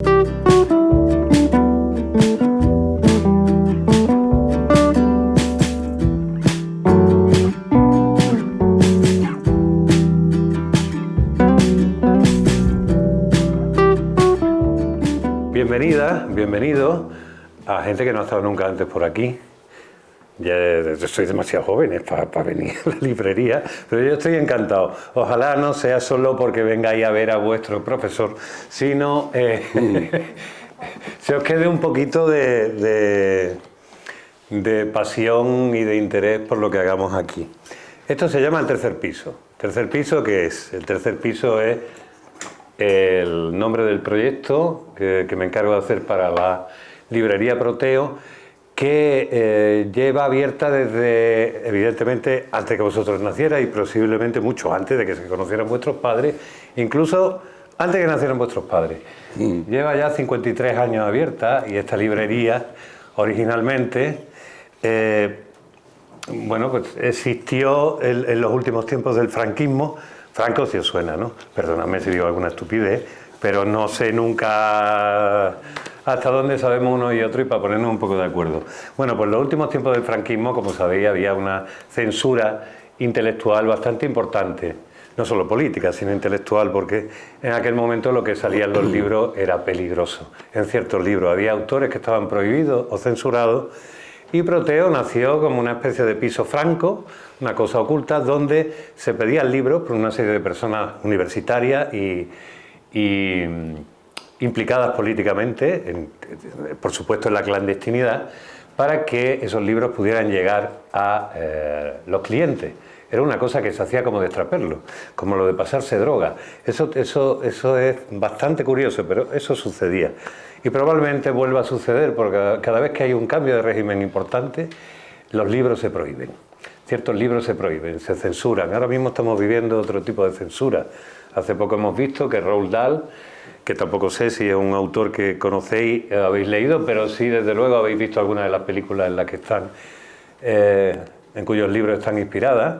Bienvenida, bienvenido a gente que no ha estado nunca antes por aquí. Ya soy demasiado jóvenes para venir a la librería, pero yo estoy encantado. Ojalá no sea solo porque vengáis a ver a vuestro profesor, sino se os quede un poquito de pasión y de interés por lo que hagamos aquí. Esto se llama el tercer piso. ¿Tercer piso qué es? El tercer piso es el nombre del proyecto que me encargo de hacer para la librería Proteo, que lleva abierta desde, evidentemente, antes que vosotros nacierais y posiblemente mucho antes de que se conocieran vuestros padres, incluso antes que nacieran vuestros padres. Lleva ya 53 años abierta y esta librería originalmente bueno, pues existió en los últimos tiempos del franquismo. Franco, si os suena, ¿no? Perdonadme si digo alguna estupidez, pero no sé nunca hasta dónde sabemos uno y otro y para ponernos un poco de acuerdo. Bueno, pues en los últimos tiempos del franquismo, como sabéis, había una censura intelectual bastante importante. No solo política, sino intelectual, porque en aquel momento lo que salía en los libros era peligroso. En ciertos libros había autores que estaban prohibidos o censurados, y Proteo nació como una especie de piso franco, una cosa oculta, donde se pedían libros por una serie de personas universitarias y implicadas políticamente, por supuesto en la clandestinidad, para que esos libros pudieran llegar a los clientes. Era una cosa que se hacía como destraperlo, como lo de pasarse droga. Eso es bastante curioso, pero eso sucedía. Y probablemente vuelva a suceder, porque cada vez que hay un cambio de régimen importante, los libros se prohíben. Ciertos libros se prohíben, se censuran. Ahora mismo estamos viviendo otro tipo de censura. Hace poco hemos visto que Roald Dahl, que tampoco sé si es un autor que conocéis, habéis leído, pero sí, desde luego, habéis visto algunas de las películas en las que están, en cuyos libros están inspiradas,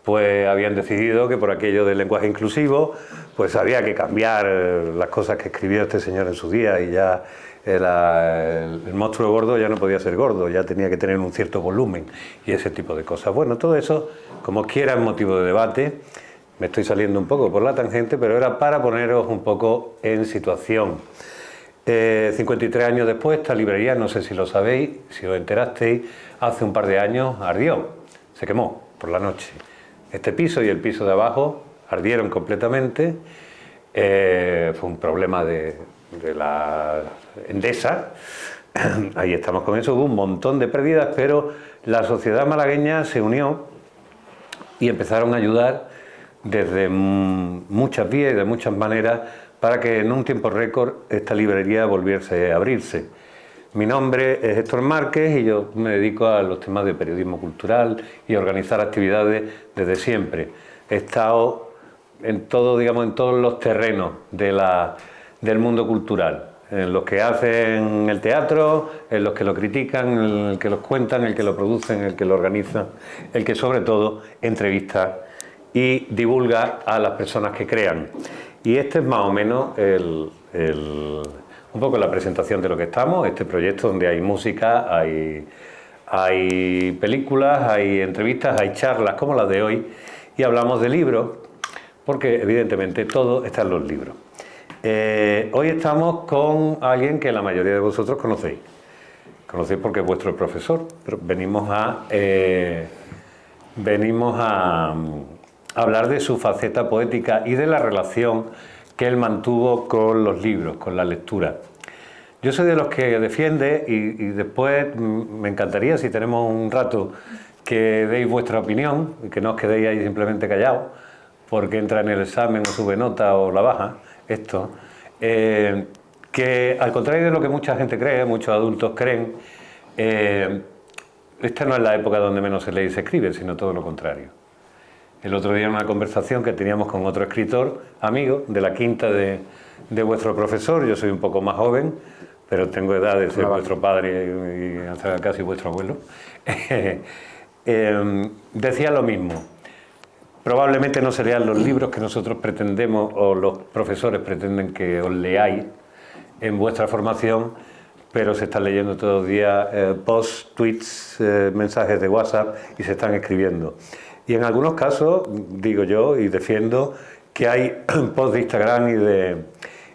pues habían decidido que por aquello del lenguaje inclusivo, pues había que cambiar las cosas que escribió este señor en su día, y ya el monstruo gordo ya no podía ser gordo, ya tenía que tener un cierto volumen y ese tipo de cosas. Bueno, todo eso, como quiera, es motivo de debate. Me estoy saliendo un poco por la tangente, pero era para poneros un poco en situación. 53 años después, esta librería, no sé si lo sabéis, si os enterasteis, hace un par de años ardió, se quemó por la noche. Este piso y el piso de abajo ardieron completamente. Fue un problema de la Endesa. Ahí estamos con eso. Hubo un montón de pérdidas, pero la sociedad malagueña se unió y empezaron a ayudar desde muchas vías y de muchas maneras para que en un tiempo récord esta librería volviese a abrirse. Mi nombre es Héctor Márquez y yo me dedico a los temas de periodismo cultural y organizar actividades desde siempre. He estado en todo, digamos, en todos los terrenos del mundo cultural, en los que hacen el teatro, en los que lo critican, en el que los cuentan, en el que lo producen, en el que lo organizan, el que sobre todo entrevista y divulga a las personas que crean. Y este es más o menos un poco la presentación de lo que estamos, este proyecto donde hay música, hay películas, hay entrevistas, hay charlas como las de hoy, y hablamos de libros, porque evidentemente todo está en los libros. Hoy estamos con alguien que la mayoría de vosotros conocéis porque es vuestro profesor, pero venimos a hablar de su faceta poética y de la relación que él mantuvo con los libros, con la lectura. Yo soy de los que defiende, y después me encantaría, si tenemos un rato, que deis vuestra opinión y que no os quedéis ahí simplemente callados, porque entra en el examen o sube nota o la baja, esto. Que al contrario de lo que mucha gente cree, muchos adultos creen, esta no es la época donde menos se lee y se escribe, sino todo lo contrario. El otro día en una conversación que teníamos con otro escritor, amigo, de la quinta de vuestro profesor, yo soy un poco más joven, pero tengo edad de ser vuestro padre y hasta casi vuestro abuelo, decía lo mismo. Probablemente no se lean los libros que nosotros pretendemos o los profesores pretenden que os leáis, en vuestra formación, pero se están leyendo todos los días posts, tweets, mensajes de WhatsApp y se están escribiendo. Y en algunos casos, digo yo y defiendo, que hay posts de Instagram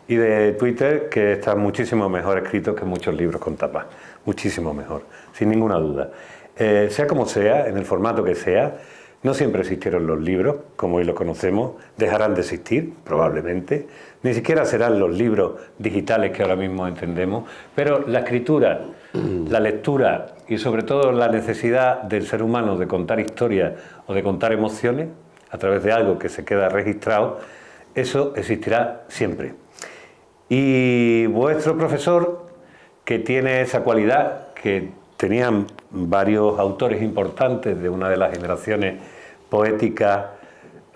y de Twitter que están muchísimo mejor escritos que muchos libros con tapa. Muchísimo mejor, sin ninguna duda. Sea como sea, en el formato que sea, no siempre existieron los libros, como hoy los conocemos, dejarán de existir, probablemente. Ni siquiera serán los libros digitales que ahora mismo entendemos, pero la escritura, la lectura y sobre todo la necesidad del ser humano de contar historias o de contar emociones a través de algo que se queda registrado, eso existirá siempre. Y vuestro profesor, que tiene esa cualidad que tenían varios autores importantes de una de las generaciones poéticas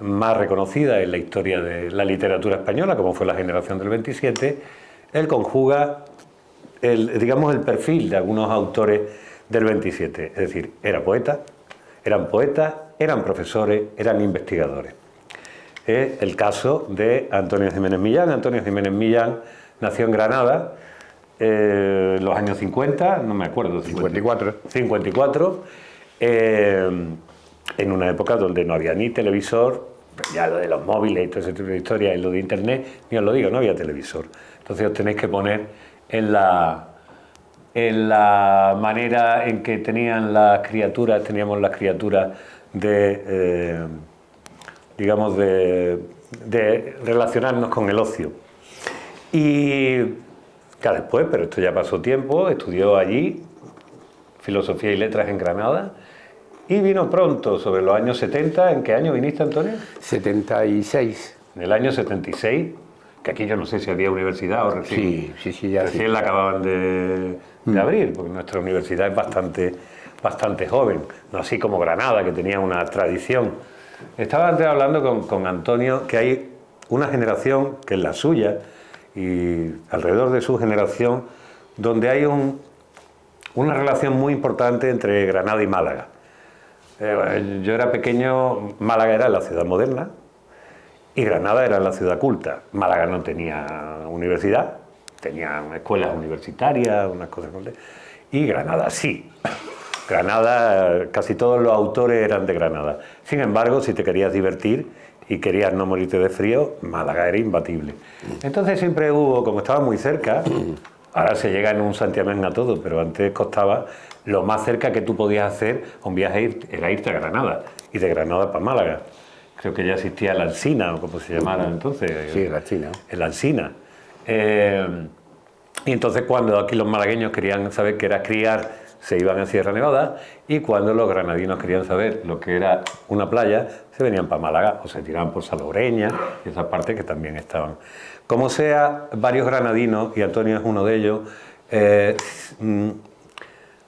más reconocidas en la historia de la literatura española, como fue la generación del 27, él conjuga digamos, el perfil de algunos autores del 27. Es decir, eran poetas, eran profesores, eran investigadores. Es el caso de Antonio Jiménez Millán. Antonio Jiménez Millán nació en Granada en los años 50, no me acuerdo. 54. En una época donde no había ni televisor, ya lo de los móviles y todo ese tipo de historias, y lo de internet, ni os lo digo, no había televisor. Entonces os tenéis que poner en la manera en que teníamos las criaturas digamos, de relacionarnos con el ocio. Y ya después, pero esto ya pasó tiempo, estudió allí Filosofía y Letras en Granada y vino pronto, sobre los años 70. ¿En qué año viniste, Antonio? 76. En el año 76, que aquí yo no sé si había universidad o recién, ya recién la acababan de abrir, porque nuestra universidad es bastante joven, no así como Granada, que tenía una tradición. Estaba antes hablando con Antonio que hay una generación, que es la suya, y alrededor de su generación, donde hay una relación muy importante entre Granada y Málaga. Yo era pequeño, Málaga era la ciudad moderna y Granada era la ciudad culta. Málaga no tenía universidad, tenían escuelas universitarias, unas cosas como y Granada sí. Granada, casi todos los autores eran de Granada. Sin embargo, si te querías divertir y querías no morirte de frío, Málaga era imbatible. Entonces siempre hubo, como estaba muy cerca, ahora se llega en un santiamén a todo, pero antes costaba, lo más cerca que tú podías hacer a un viaje era irte a Granada, y de Granada para Málaga. Creo que ya existía el Alsina, o como se llamara entonces. Sí, el Alsina. El Alsina. Y entonces cuando aquí los malagueños querían saber qué era criar, se iban a Sierra Nevada, y cuando los granadinos querían saber lo que era una playa, se venían para Málaga o se tiraban por Salobreña y esas partes que también estaban. Como sea, varios granadinos, y Antonio es uno de ellos,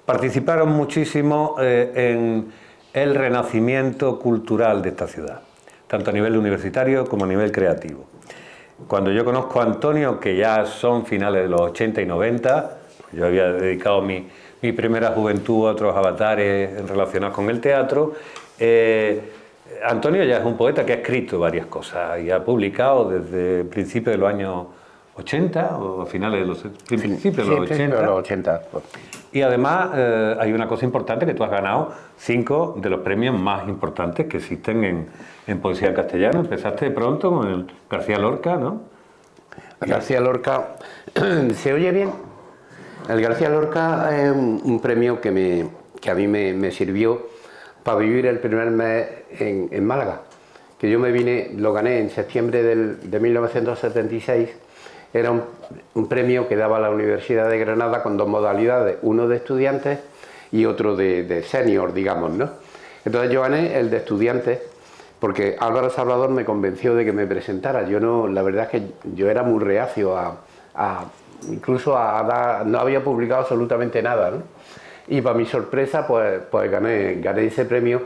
participaron muchísimo en el renacimiento cultural de esta ciudad, tanto a nivel universitario como a nivel creativo. Cuando yo conozco a Antonio, que ya son finales de los 80 y 90, yo había dedicado mi primera juventud a otros avatares relacionados con el teatro. Antonio ya es un poeta que ha escrito varias cosas y ha publicado desde principios de los años 80 o a finales de los principios de los 80. Y además hay una cosa importante, que tú has ganado 5 de los premios más importantes que existen en poesía en castellano. Empezaste de pronto con el García Lorca, ¿no? García Lorca, ¿se oye bien? El García Lorca es un premio que a mí me sirvió para vivir el primer mes en Málaga. Que yo me vine, lo gané en septiembre de 1976. Era un premio que daba la Universidad de Granada con 2 modalidades, uno de estudiantes y otro de senior, digamos, ¿no? Entonces yo gané el de estudiantes porque Álvaro Salvador me convenció de que me presentara. Yo no, la verdad es que yo era muy reacio incluso no había publicado absolutamente nada, ¿no? Y para mi sorpresa, pues gané ese premio,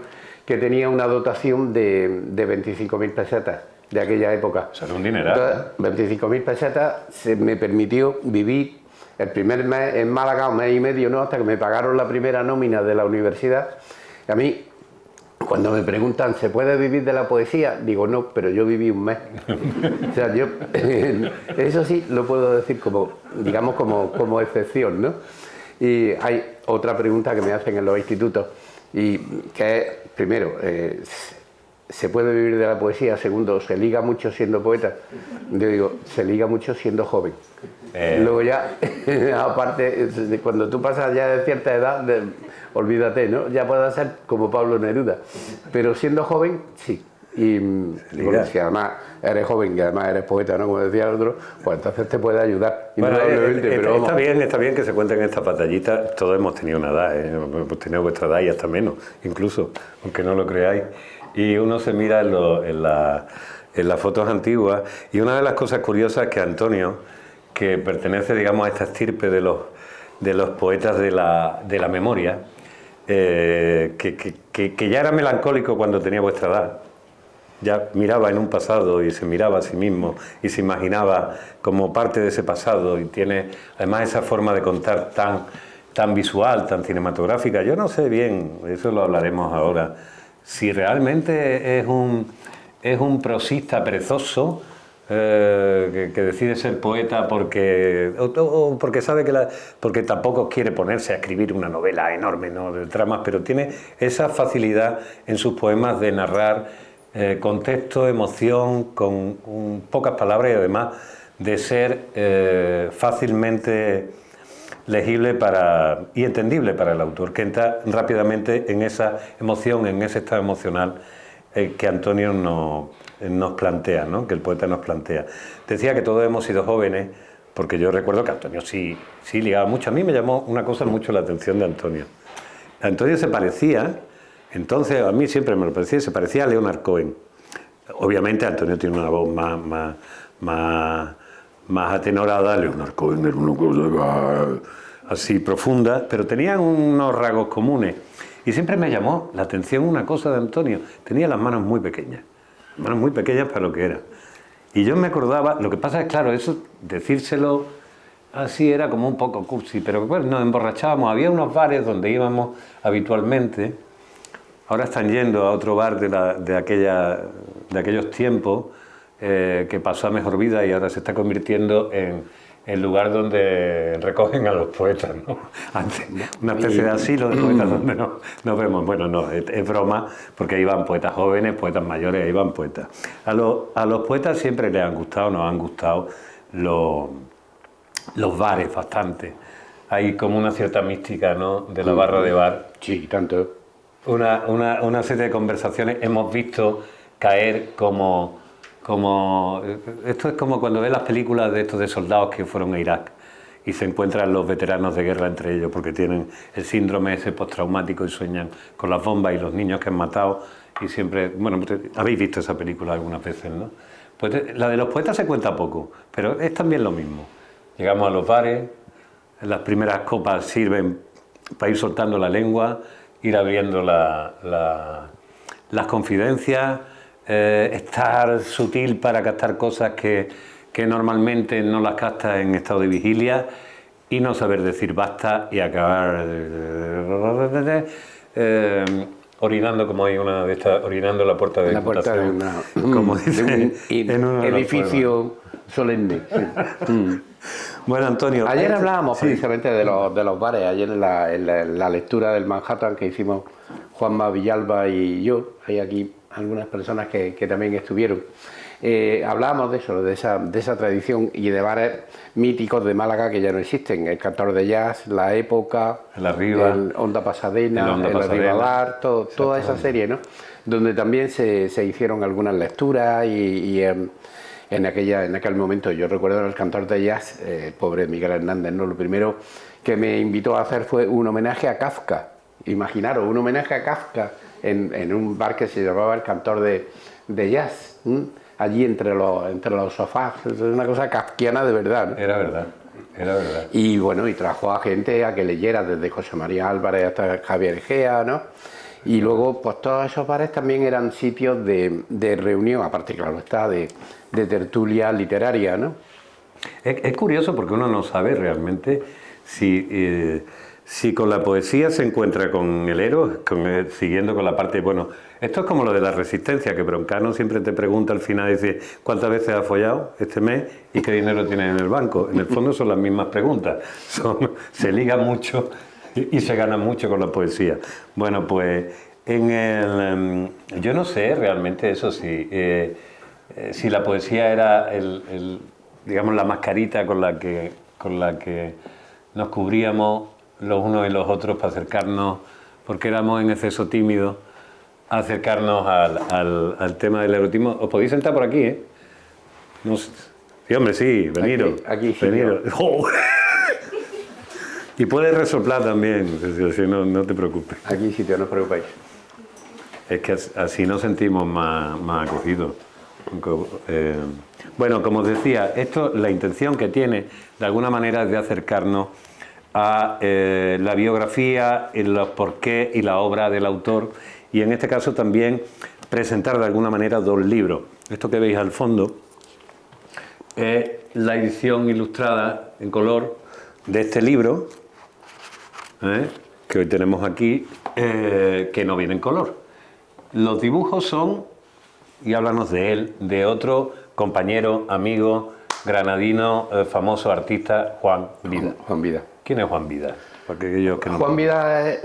que tenía una dotación de 25.000 pesetas de aquella época. Eso era un dineral. 25.000 pesetas me permitió vivir el primer mes en Málaga, un mes y medio, ¿no? Hasta que me pagaron la primera nómina de la universidad. A mí Cuando me preguntan, ¿se puede vivir de la poesía? Digo, no, pero yo viví un mes. O sea, yo, eso sí lo puedo decir como, digamos, como excepción, ¿no? Y hay otra pregunta que me hacen en los institutos, y que es, primero, ¿se puede vivir de la poesía? Segundo, ¿se liga mucho siendo poeta? Yo digo, se liga mucho siendo joven. Luego ya, aparte, cuando tú pasas ya de cierta edad, olvídate, ¿no? Ya puedes ser como Pablo Neruda. Pero siendo joven, sí. Y bueno, si además eres joven y además eres poeta, ¿no? Como decía el otro, pues entonces te puede ayudar. Bueno, pero está bien que se cuenten estas batallitas. Todos hemos tenido una edad, ¿eh? Hemos tenido vuestra edad y hasta menos, incluso, aunque no lo creáis. Y uno se mira en las fotos antiguas, y una de las cosas curiosas es que Antonio, que pertenece, digamos, a esta estirpe de los poetas de la memoria, que ya era melancólico cuando tenía vuestra edad. Ya miraba en un pasado y se miraba a sí mismo y se imaginaba como parte de ese pasado, y tiene además esa forma de contar tan visual, tan cinematográfica. Yo no sé bien, eso lo hablaremos ahora, si realmente es un prosista perezoso que decide ser poeta porque sabe porque tampoco quiere ponerse a escribir una novela enorme, ¿no?, de tramas, pero tiene esa facilidad en sus poemas de narrar contexto, emoción, con pocas palabras, y además de ser fácilmente legible y entendible para el autor, que entra rápidamente en esa emoción, en ese estado emocional que Antonio nos plantea, ¿no?, que el poeta nos plantea. Decía que todos hemos sido jóvenes, porque yo recuerdo que Antonio sí ligaba mucho. A mí me llamó una cosa mucho la atención de Antonio. Antonio se parecía, entonces a mí siempre me lo parecía, se parecía a Leonard Cohen. Obviamente Antonio tiene una voz más atenorada. Leonard Cohen era una cosa así profunda, pero tenían unos rasgos comunes. Y siempre me llamó la atención una cosa de Antonio: tenía las manos muy pequeñas para lo que era. Y yo me acordaba, lo que pasa es, claro, eso, decírselo así era como un poco cursi, pero bueno, nos emborrachábamos. Había unos bares donde íbamos habitualmente. Ahora están yendo a otro bar de aquellos tiempos, que pasó a mejor vida, y ahora se está convirtiendo en el lugar donde recogen a los poetas, ¿no? Antes, una especie de asilo de poetas donde nos vemos. Bueno, no, es broma, porque ahí van poetas jóvenes, poetas mayores, ahí van poetas. A los poetas siempre les han gustado, nos han gustado los bares bastante. Hay como una cierta mística, ¿no?, de la barra de bar. Sí, tanto. Una serie de conversaciones hemos visto caer como... Esto es como cuando ves las películas de estos de soldados que fueron a Irak y se encuentran los veteranos de guerra entre ellos porque tienen el síndrome ese postraumático y sueñan con las bombas y los niños que han matado, y siempre... Bueno, habéis visto esa película algunas veces, ¿no? Pues la de los poetas se cuenta poco, pero es también lo mismo. Llegamos a los bares, las primeras copas sirven para ir soltando la lengua, ir abriendo las confidencias, estar sutil para captar cosas que normalmente no las captas en estado de vigilia, y no saber decir basta y acabar orinando, como hay una de estas, orinando la puerta de la puerta de como dicen, en un edificio solemne. Bueno, Antonio, ayer hablábamos precisamente de los bares. Ayer en la lectura del Manhattan que hicimos Juanma Villalba y yo, hay aquí algunas personas que también estuvieron, hablábamos de eso, de esa tradición y de bares míticos de Málaga que ya no existen: el Cantor de Jazz, La Época, el Onda Pasadena, el Arribadar, toda esa serie, ¿no?, donde también se hicieron algunas lecturas y en aquel momento yo recuerdo en el Cantor de Jazz, pobre Miguel Hernández, ¿no?, lo primero que me invitó a hacer fue un homenaje a Kafka. Imaginaros, un homenaje a Kafka en un bar que se llamaba el Cantor de Jazz, allí entre los sofás. Es una cosa kafkiana de verdad, ¿no? Era verdad. Y bueno, y trajo a gente a que leyera, desde José María Álvarez hasta Javier Egea, ¿no? Y luego, pues todos esos bares también eran sitios de reunión, aparte, claro está, de tertulia literaria, ¿no? Es curioso porque uno no sabe realmente si con la poesía se encuentra con el héroe, siguiendo con la parte, bueno, esto es como lo de la resistencia, que Broncano siempre te pregunta al final, dice, ¿cuántas veces has follado este mes y qué dinero tienes en el banco? En el fondo son las mismas preguntas, se liga mucho y se gana mucho con la poesía. Bueno, pues yo no sé realmente eso, si la poesía era digamos, la mascarita con la que nos cubríamos los unos y los otros para acercarnos, porque éramos en exceso tímidos, a acercarnos al tema del erotismo. Os podéis sentar por aquí, ¿eh? No sé. Sí, hombre, sí, veniros. Aquí sí. Veniros. ¡Oh! Y puedes resoplar también, si no te preocupes. Aquí sitio, no os preocupéis. Es que así nos sentimos más acogidos. Bueno, como os decía, la intención que tiene, de alguna manera, es de acercarnos a la biografía, los porqués y la obra del autor, y en este caso también presentar de alguna manera dos libros. Esto que veis al fondo es la edición ilustrada en color de este libro, que hoy tenemos aquí, que no viene en color. Los dibujos son, y háblanos de él, de otro compañero, amigo, granadino, famoso artista, Juan Vida. Juan Vida. ¿Quién es Juan Vida? Porque aquellos que no... Juan Vida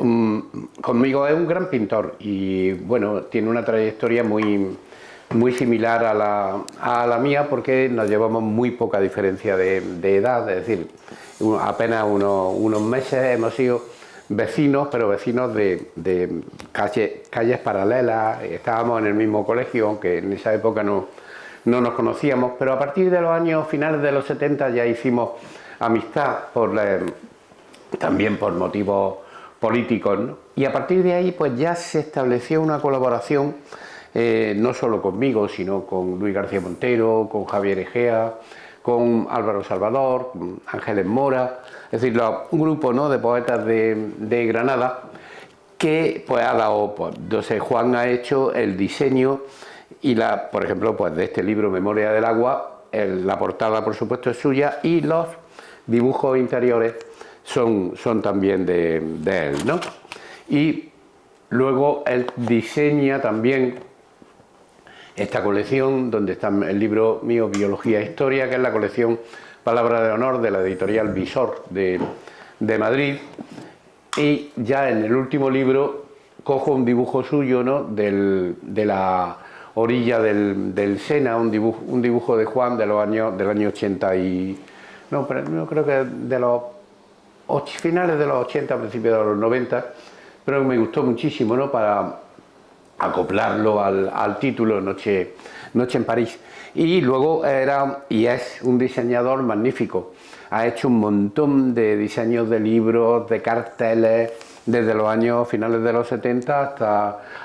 conmigo es un gran pintor y bueno, tiene una trayectoria muy similar a la mía, porque nos llevamos muy poca diferencia de edad, es decir, apenas unos meses hemos sido vecinos, pero vecinos de calles paralelas. Estábamos en el mismo colegio, aunque en esa época no nos conocíamos, pero a partir de los años finales de los 70 ya hicimos amistad también por motivos políticos, ¿no? Y a partir de ahí pues ya se estableció una colaboración, no solo conmigo, sino con Luis García Montero, con Javier Egea, con Álvaro Salvador, con Ángeles Mora, es decir, un grupo, ¿no?, de poetas de Granada, que pues ha dado, pues, entonces Juan ha hecho el diseño y por ejemplo, pues de este libro Memoria del Agua, la portada por supuesto es suya y los dibujos interiores son también de él, ¿no? Y luego él diseña también esta colección donde está el libro mío Biología e Historia, que es la colección Palabra de Honor de la editorial Visor de Madrid, y ya en el último libro cojo un dibujo suyo, ¿no?, de la orilla del Sena, un dibujo de Juan del año 80 y... no, pero no creo que de los finales de los 80, principios de los 90, pero me gustó muchísimo, ¿no?, para acoplarlo al título Noche en París. Y luego es un diseñador magnífico. Ha hecho un montón de diseños de libros, de carteles, desde los años finales de los 70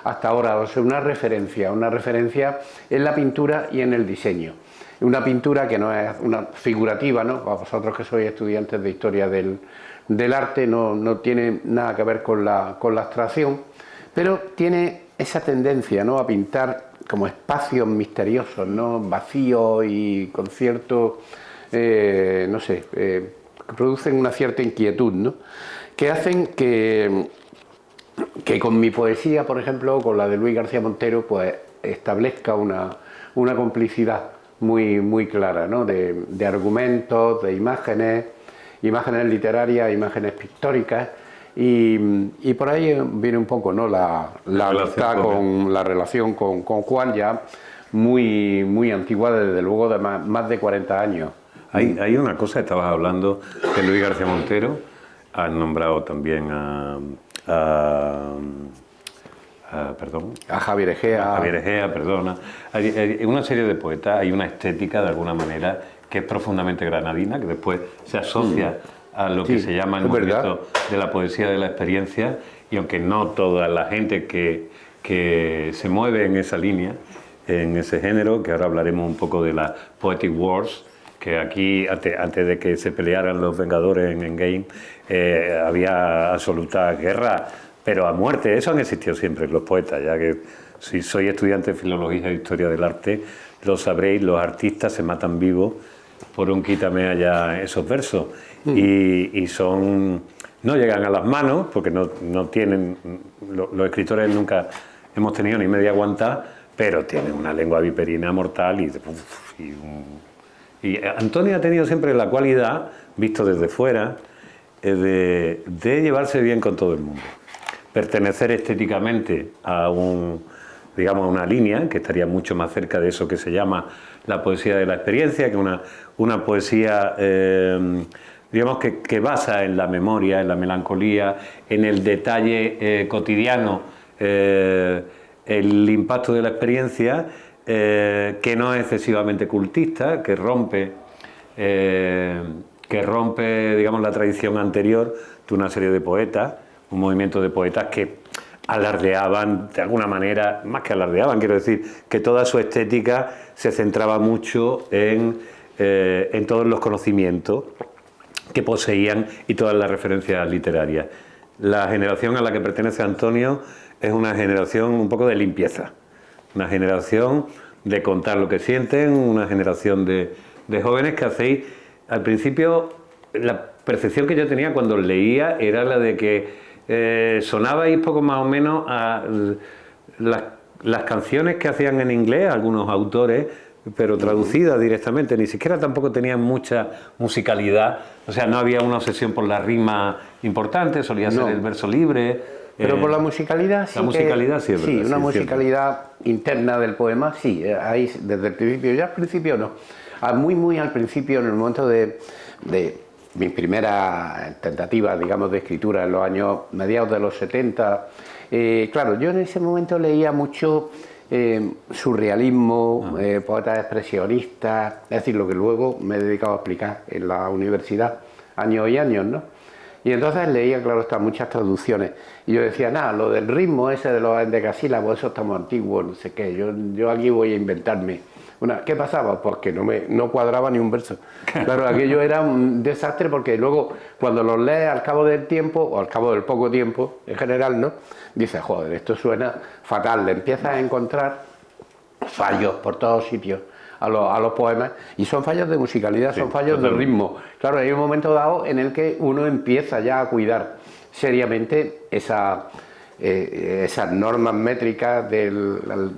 hasta ahora. O sea, una referencia en la pintura y en el diseño. Una pintura que no es una figurativa, ¿no? A vosotros que sois estudiantes de historia del arte no tiene nada que ver con la abstracción, pero tiene esa tendencia, ¿no?, a pintar como espacios misteriosos, ¿no?, vacíos y con cierto, no sé, que producen una cierta inquietud, ¿no?, que hacen que con mi poesía, por ejemplo, con la de Luis García Montero, pues establezca una complicidad muy clara, ¿no?, de argumentos, de imágenes literarias, imágenes pictóricas. Y por ahí viene un poco, ¿no?, la relación con Juan, ya muy antigua, desde luego de más de 40 años. Hay una cosa, estabas hablando de Luis García Montero, has nombrado también a Javier Egea. Perdona. Hay una serie de poetas, hay una estética de alguna manera que es profundamente granadina, que después se asocia a lo que se llama el movimiento de la poesía de la experiencia, y aunque no toda la gente que se mueve en esa línea, en ese género, que ahora hablaremos un poco de las Poetic Wars, que aquí, antes de que se pelearan los Vengadores en Endgame, había absoluta guerra, pero a muerte. Eso han existido siempre los poetas, ya que si sois estudiantes de Filología e Historia del Arte, lo sabréis, los artistas se matan vivos por un quítame allá esos versos. y son, no llegan a las manos, porque no tienen, los escritores nunca hemos tenido ni media aguantada, pero tienen una lengua viperina mortal y Antonio ha tenido siempre la cualidad, visto desde fuera, de llevarse bien con todo el mundo, pertenecer estéticamente a digamos, a una línea que estaría mucho más cerca de eso que se llama la poesía de la experiencia, que una poesía, digamos, que basa en la memoria, en la melancolía, en el detalle cotidiano, el impacto de la experiencia, que no es excesivamente cultista, que rompe, digamos, la tradición anterior de una serie de poetas, un movimiento de poetas que alardeaban, de alguna manera, más que alardeaban, quiero decir, que toda su estética se centraba mucho en todos los conocimientos que poseían y todas las referencias literarias. La generación a la que pertenece Antonio es una generación un poco de limpieza, una generación de contar lo que sienten, una generación de jóvenes que hacéis, al principio, la percepción que yo tenía cuando leía era la de que sonabais poco más o menos a las canciones que hacían en inglés algunos autores, pero traducidas directamente, ni siquiera tampoco tenían mucha musicalidad, o sea, no había una obsesión por la rima importante, solía ser el verso libre. Pero por la musicalidad sí. La musicalidad sí, es verdad, una sí, musicalidad interna del poema, sí, ahí desde el principio, ya al principio no, muy al principio, en el momento de mis primeras tentativas, digamos, de escritura en los años mediados de los 70, claro, yo en ese momento leía mucho surrealismo, poetas expresionistas, es decir, lo que luego me he dedicado a explicar en la universidad, años y años, ¿no? Y entonces leía, claro, estas muchas traducciones, y yo decía, nada, lo del ritmo ese de los endecasílabos, eso está muy antiguo, no sé qué, yo aquí voy a inventarme. ¿Qué pasaba? Pues que no cuadraba ni un verso. Claro, aquello era un desastre porque luego cuando los lees al cabo del tiempo, o al cabo del poco tiempo, en general, ¿no? Dices, joder, esto suena fatal, le empiezas a encontrar fallos por todos sitios a los poemas, y son fallos de musicalidad, sí, son fallos de ritmo. Claro, hay un momento dado en el que uno empieza ya a cuidar seriamente esas normas métricas de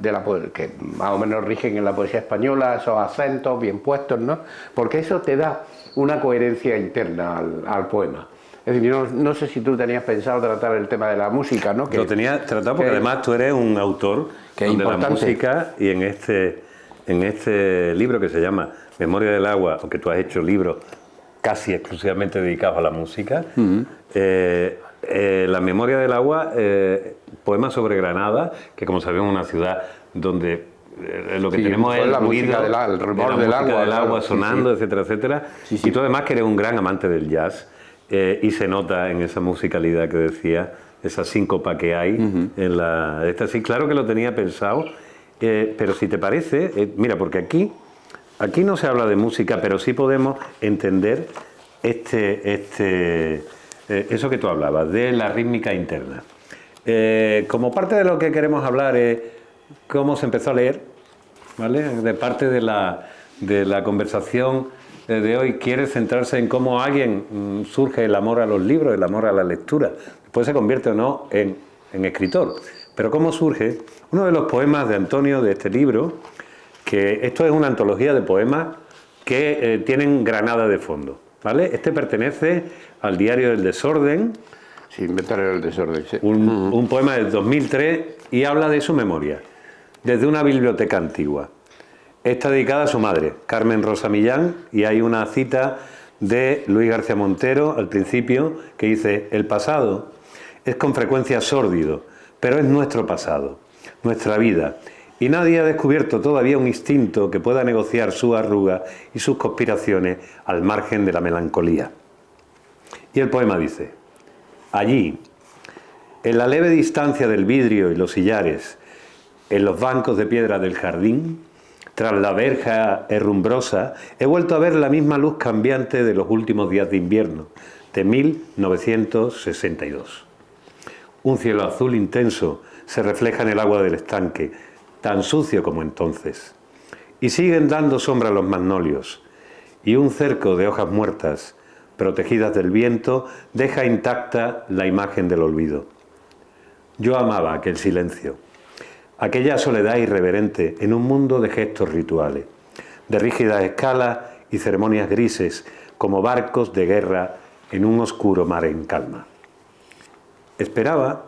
la que más o menos rigen en la poesía española, esos acentos bien puestos, ¿no? Porque eso te da una coherencia interna al poema. Es decir, no sé si tú tenías pensado tratar el tema de la música, ¿no? Lo tenía tratado porque además tú eres un autor de la música, y en este libro que se llama Memoria del Agua, aunque tú has hecho libros casi exclusivamente dedicados a la música, La Memoria del Agua, poema sobre Granada, que como sabemos es una ciudad donde lo que tenemos es la música el rumor del agua sonando, etcétera, etcétera. Y tú además que eres un gran amante del jazz, y se nota en esa musicalidad que decía, esa síncopa que hay en esta. Sí, claro que lo tenía pensado, pero si te parece, mira, porque aquí no se habla de música, pero sí podemos entender eso que tú hablabas, de la rítmica interna. Como parte de lo que queremos hablar es cómo se empezó a leer, ¿vale? De parte de la conversación de hoy quiere centrarse en cómo alguien surge el amor a los libros, el amor a la lectura. Después se convierte o no en escritor. Pero cómo surge uno de los poemas de Antonio, de este libro, que esto es una antología de poemas que tienen Granada de fondo, ¿vale? Este pertenece al Diario del Desorden. Sí, Inventario del Desorden, sí. Un poema del 2003 y habla de su memoria, desde una biblioteca antigua. Está dedicada a su madre, Carmen Rosa Millán, y hay una cita de Luis García Montero al principio que dice: el pasado es con frecuencia sórdido, pero es nuestro pasado, nuestra vida, y nadie ha descubierto todavía un instinto que pueda negociar sus arrugas y sus conspiraciones al margen de la melancolía. Y el poema dice: allí, en la leve distancia del vidrio y los sillares, en los bancos de piedra del jardín, tras la verja herrumbrosa, he vuelto a ver la misma luz cambiante de los últimos días de invierno, de 1962. Un cielo azul intenso se refleja en el agua del estanque, tan sucio como entonces. Y siguen dando sombra los magnolios, y un cerco de hojas muertas protegidas del viento, deja intacta la imagen del olvido. Yo amaba aquel silencio, aquella soledad irreverente en un mundo de gestos rituales, de rígidas escalas y ceremonias grises, como barcos de guerra en un oscuro mar en calma. Esperaba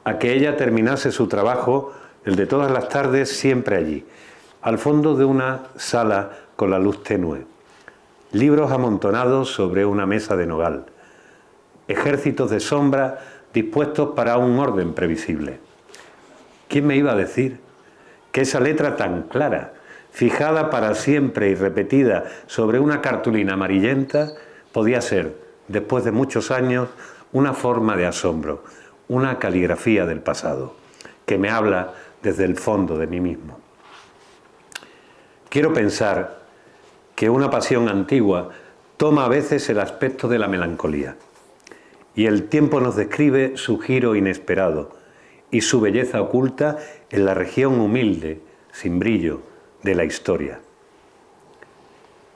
a que ella terminase su trabajo, el de todas las tardes, siempre allí, al fondo de una sala con la luz tenue. Libros amontonados sobre una mesa de nogal. Ejércitos de sombra dispuestos para un orden previsible. ¿Quién me iba a decir que esa letra tan clara, fijada para siempre y repetida sobre una cartulina amarillenta, podía ser, después de muchos años, una forma de asombro, una caligrafía del pasado, que me habla desde el fondo de mí mismo? Quiero pensar que una pasión antigua toma a veces el aspecto de la melancolía, y el tiempo nos describe su giro inesperado y su belleza oculta en la región humilde, sin brillo, de la historia.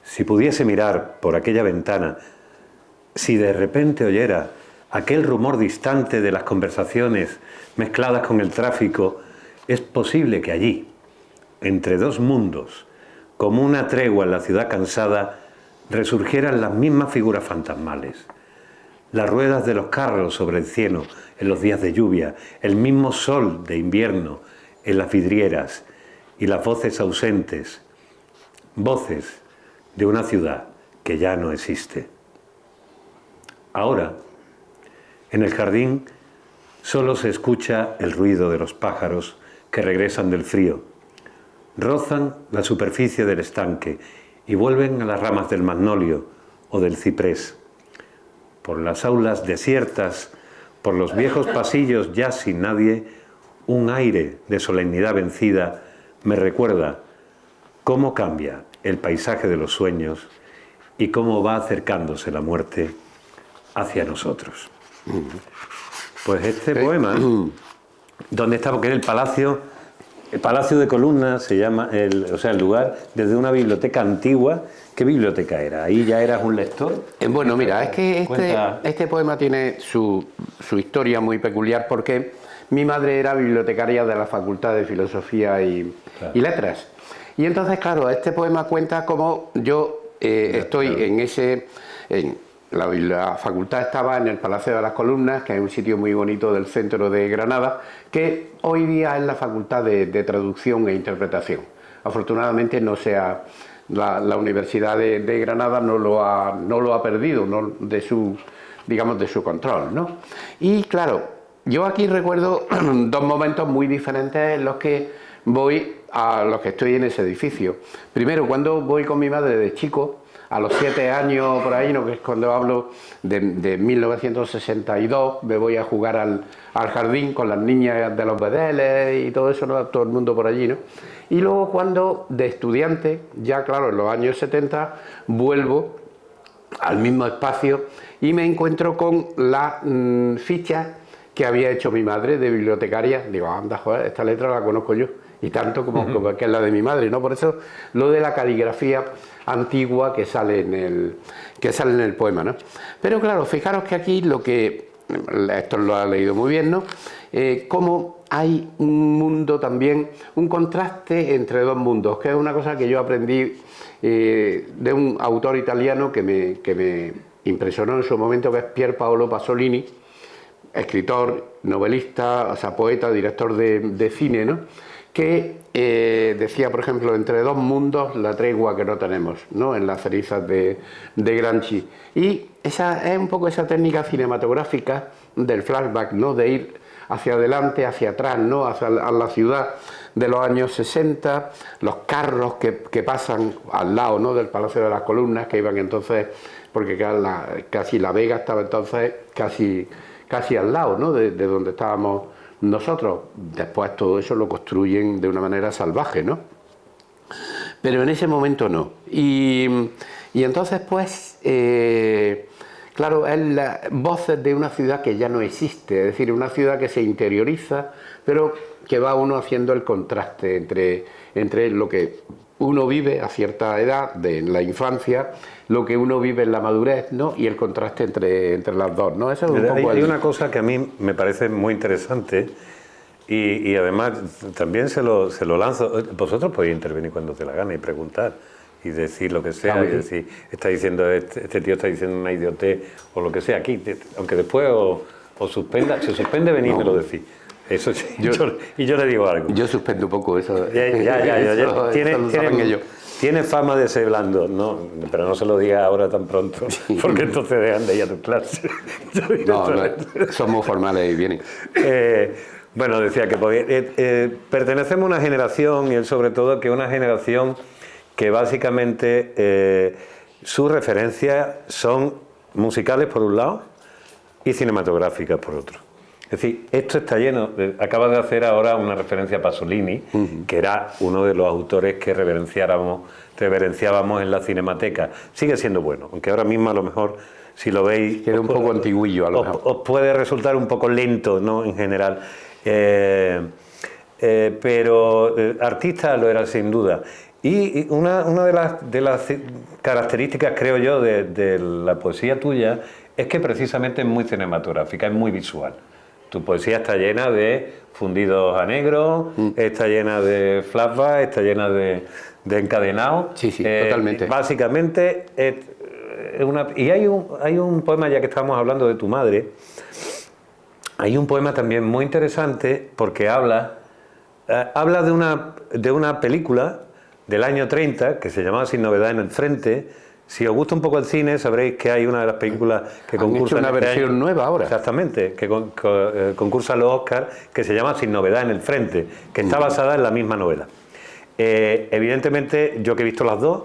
Si pudiese mirar por aquella ventana, si de repente oyera aquel rumor distante de las conversaciones mezcladas con el tráfico, es posible que allí, entre dos mundos, como una tregua en la ciudad cansada, resurgieran las mismas figuras fantasmales. Las ruedas de los carros sobre el cieno en los días de lluvia, el mismo sol de invierno en las vidrieras y las voces ausentes, voces de una ciudad que ya no existe. Ahora, en el jardín, solo se escucha el ruido de los pájaros que regresan del frío. Rozan la superficie del estanque y vuelven a las ramas del magnolio o del ciprés. Por las aulas desiertas, por los viejos pasillos ya sin nadie, un aire de solemnidad vencida me recuerda cómo cambia el paisaje de los sueños y cómo va acercándose la muerte hacia nosotros. Pues este poema, ¿dónde está? Porque era el Palacio de Columnas, se llama, el lugar, desde una biblioteca antigua. ¿Qué biblioteca era? ¿Ahí ya eras un lector? Bueno, mira, es que este poema tiene su historia muy peculiar, porque mi madre era bibliotecaria de la Facultad de Filosofía y Letras. Y entonces, claro, este poema cuenta cómo yo estoy en la facultad estaba en el Palacio de las Columnas, que es un sitio muy bonito del centro de Granada, que hoy día es la Facultad de Traducción e Interpretación. Afortunadamente no la Universidad de Granada no lo ha perdido, ¿no? de su control, ¿no? Y claro, yo aquí recuerdo dos momentos muy diferentes en los que estoy en ese edificio. Primero, cuando voy con mi madre de chico, a los 7 años por ahí, ¿no? Que es cuando hablo de 1962, me voy a jugar al jardín con las niñas de los Bedeles y todo eso, ¿no? Todo el mundo por allí, ¿no? Y luego cuando de estudiante, ya claro, en los años 70, vuelvo al mismo espacio y me encuentro con la ficha que había hecho mi madre de bibliotecaria. Digo, anda, joder, esta letra la conozco yo, y tanto como que es la de mi madre, ¿no? Por eso lo de la caligrafía antigua que sale en el poema, ¿no? Pero claro, fijaros que aquí esto lo ha leído muy bien, ¿no? Cómo hay un mundo también, un contraste entre dos mundos, que es una cosa que yo aprendí de un autor italiano que me impresionó en su momento, que es Pier Paolo Pasolini, escritor, novelista, o sea, poeta, director de cine, ¿no? Que decía, por ejemplo, entre dos mundos, la tregua que no tenemos, ¿no? En las cenizas de Gramsci. Y esa es un poco esa técnica cinematográfica del flashback, ¿no? De ir hacia adelante, hacia atrás, ¿no? Hacia la ciudad de los años 60, los carros que pasan al lado, ¿no? Del Palacio de las Columnas, que iban entonces, porque casi la Vega estaba entonces casi al lado, ¿no? De donde estábamos nosotros. Después todo eso lo construyen de una manera salvaje, ¿no? Pero en ese momento no. Y entonces, pues, claro, es las voces de una ciudad que ya no existe, es decir, una ciudad que se interioriza, pero que va uno haciendo el contraste entre lo que uno vive a cierta edad, de la infancia, lo que uno vive en la madurez, ¿no? Y el contraste entre las dos, ¿no? Eso es un poco hay una cosa que a mí me parece muy interesante y además también se lo lanzo. Vosotros podéis intervenir cuando te la gana y preguntar y decir lo que sea, y decir, está diciendo este tío está diciendo una idiotez o lo que sea aquí, aunque después o suspenda, se suspende, venid y me lo decís. Eso sí, y yo le digo algo. Yo suspendo un poco eso. Tiene fama de ser blando, no, pero no se lo diga ahora tan pronto, porque entonces dejan de ir a tu clase. No, somos formales y vienen. Bueno, decía que pertenecemos a una generación, y él sobre todo, que una generación que básicamente sus referencias son musicales por un lado y cinematográficas por otro. Es decir, esto está lleno. Acaba de hacer ahora una referencia a Pasolini, que era uno de los autores que reverenciábamos en la Cinemateca. Sigue siendo bueno, aunque ahora mismo a lo mejor, si lo veis... Queda un poco antiguillo a lo mejor. Os puede resultar un poco lento, ¿no?, en general. Pero artista lo era sin duda. Y una de las características, creo yo, de la poesía tuya es que precisamente es muy cinematográfica, es muy visual. Tu poesía está llena de fundidos a negro, está llena de flashbacks, está llena de encadenados. Sí, totalmente. Básicamente, y hay un poema, ya que estamos hablando de tu madre, hay un poema también muy interesante porque habla de una película del año 30 que se llamaba Sin novedad en el frente. Si os gusta un poco el cine, sabréis que hay una de las películas que concursan. Han hecho una versión nueva ahora. Exactamente, que concursa a los Oscars, que se llama Sin novedad en el frente, que está basada en la misma novela. Evidentemente, yo que he visto las dos,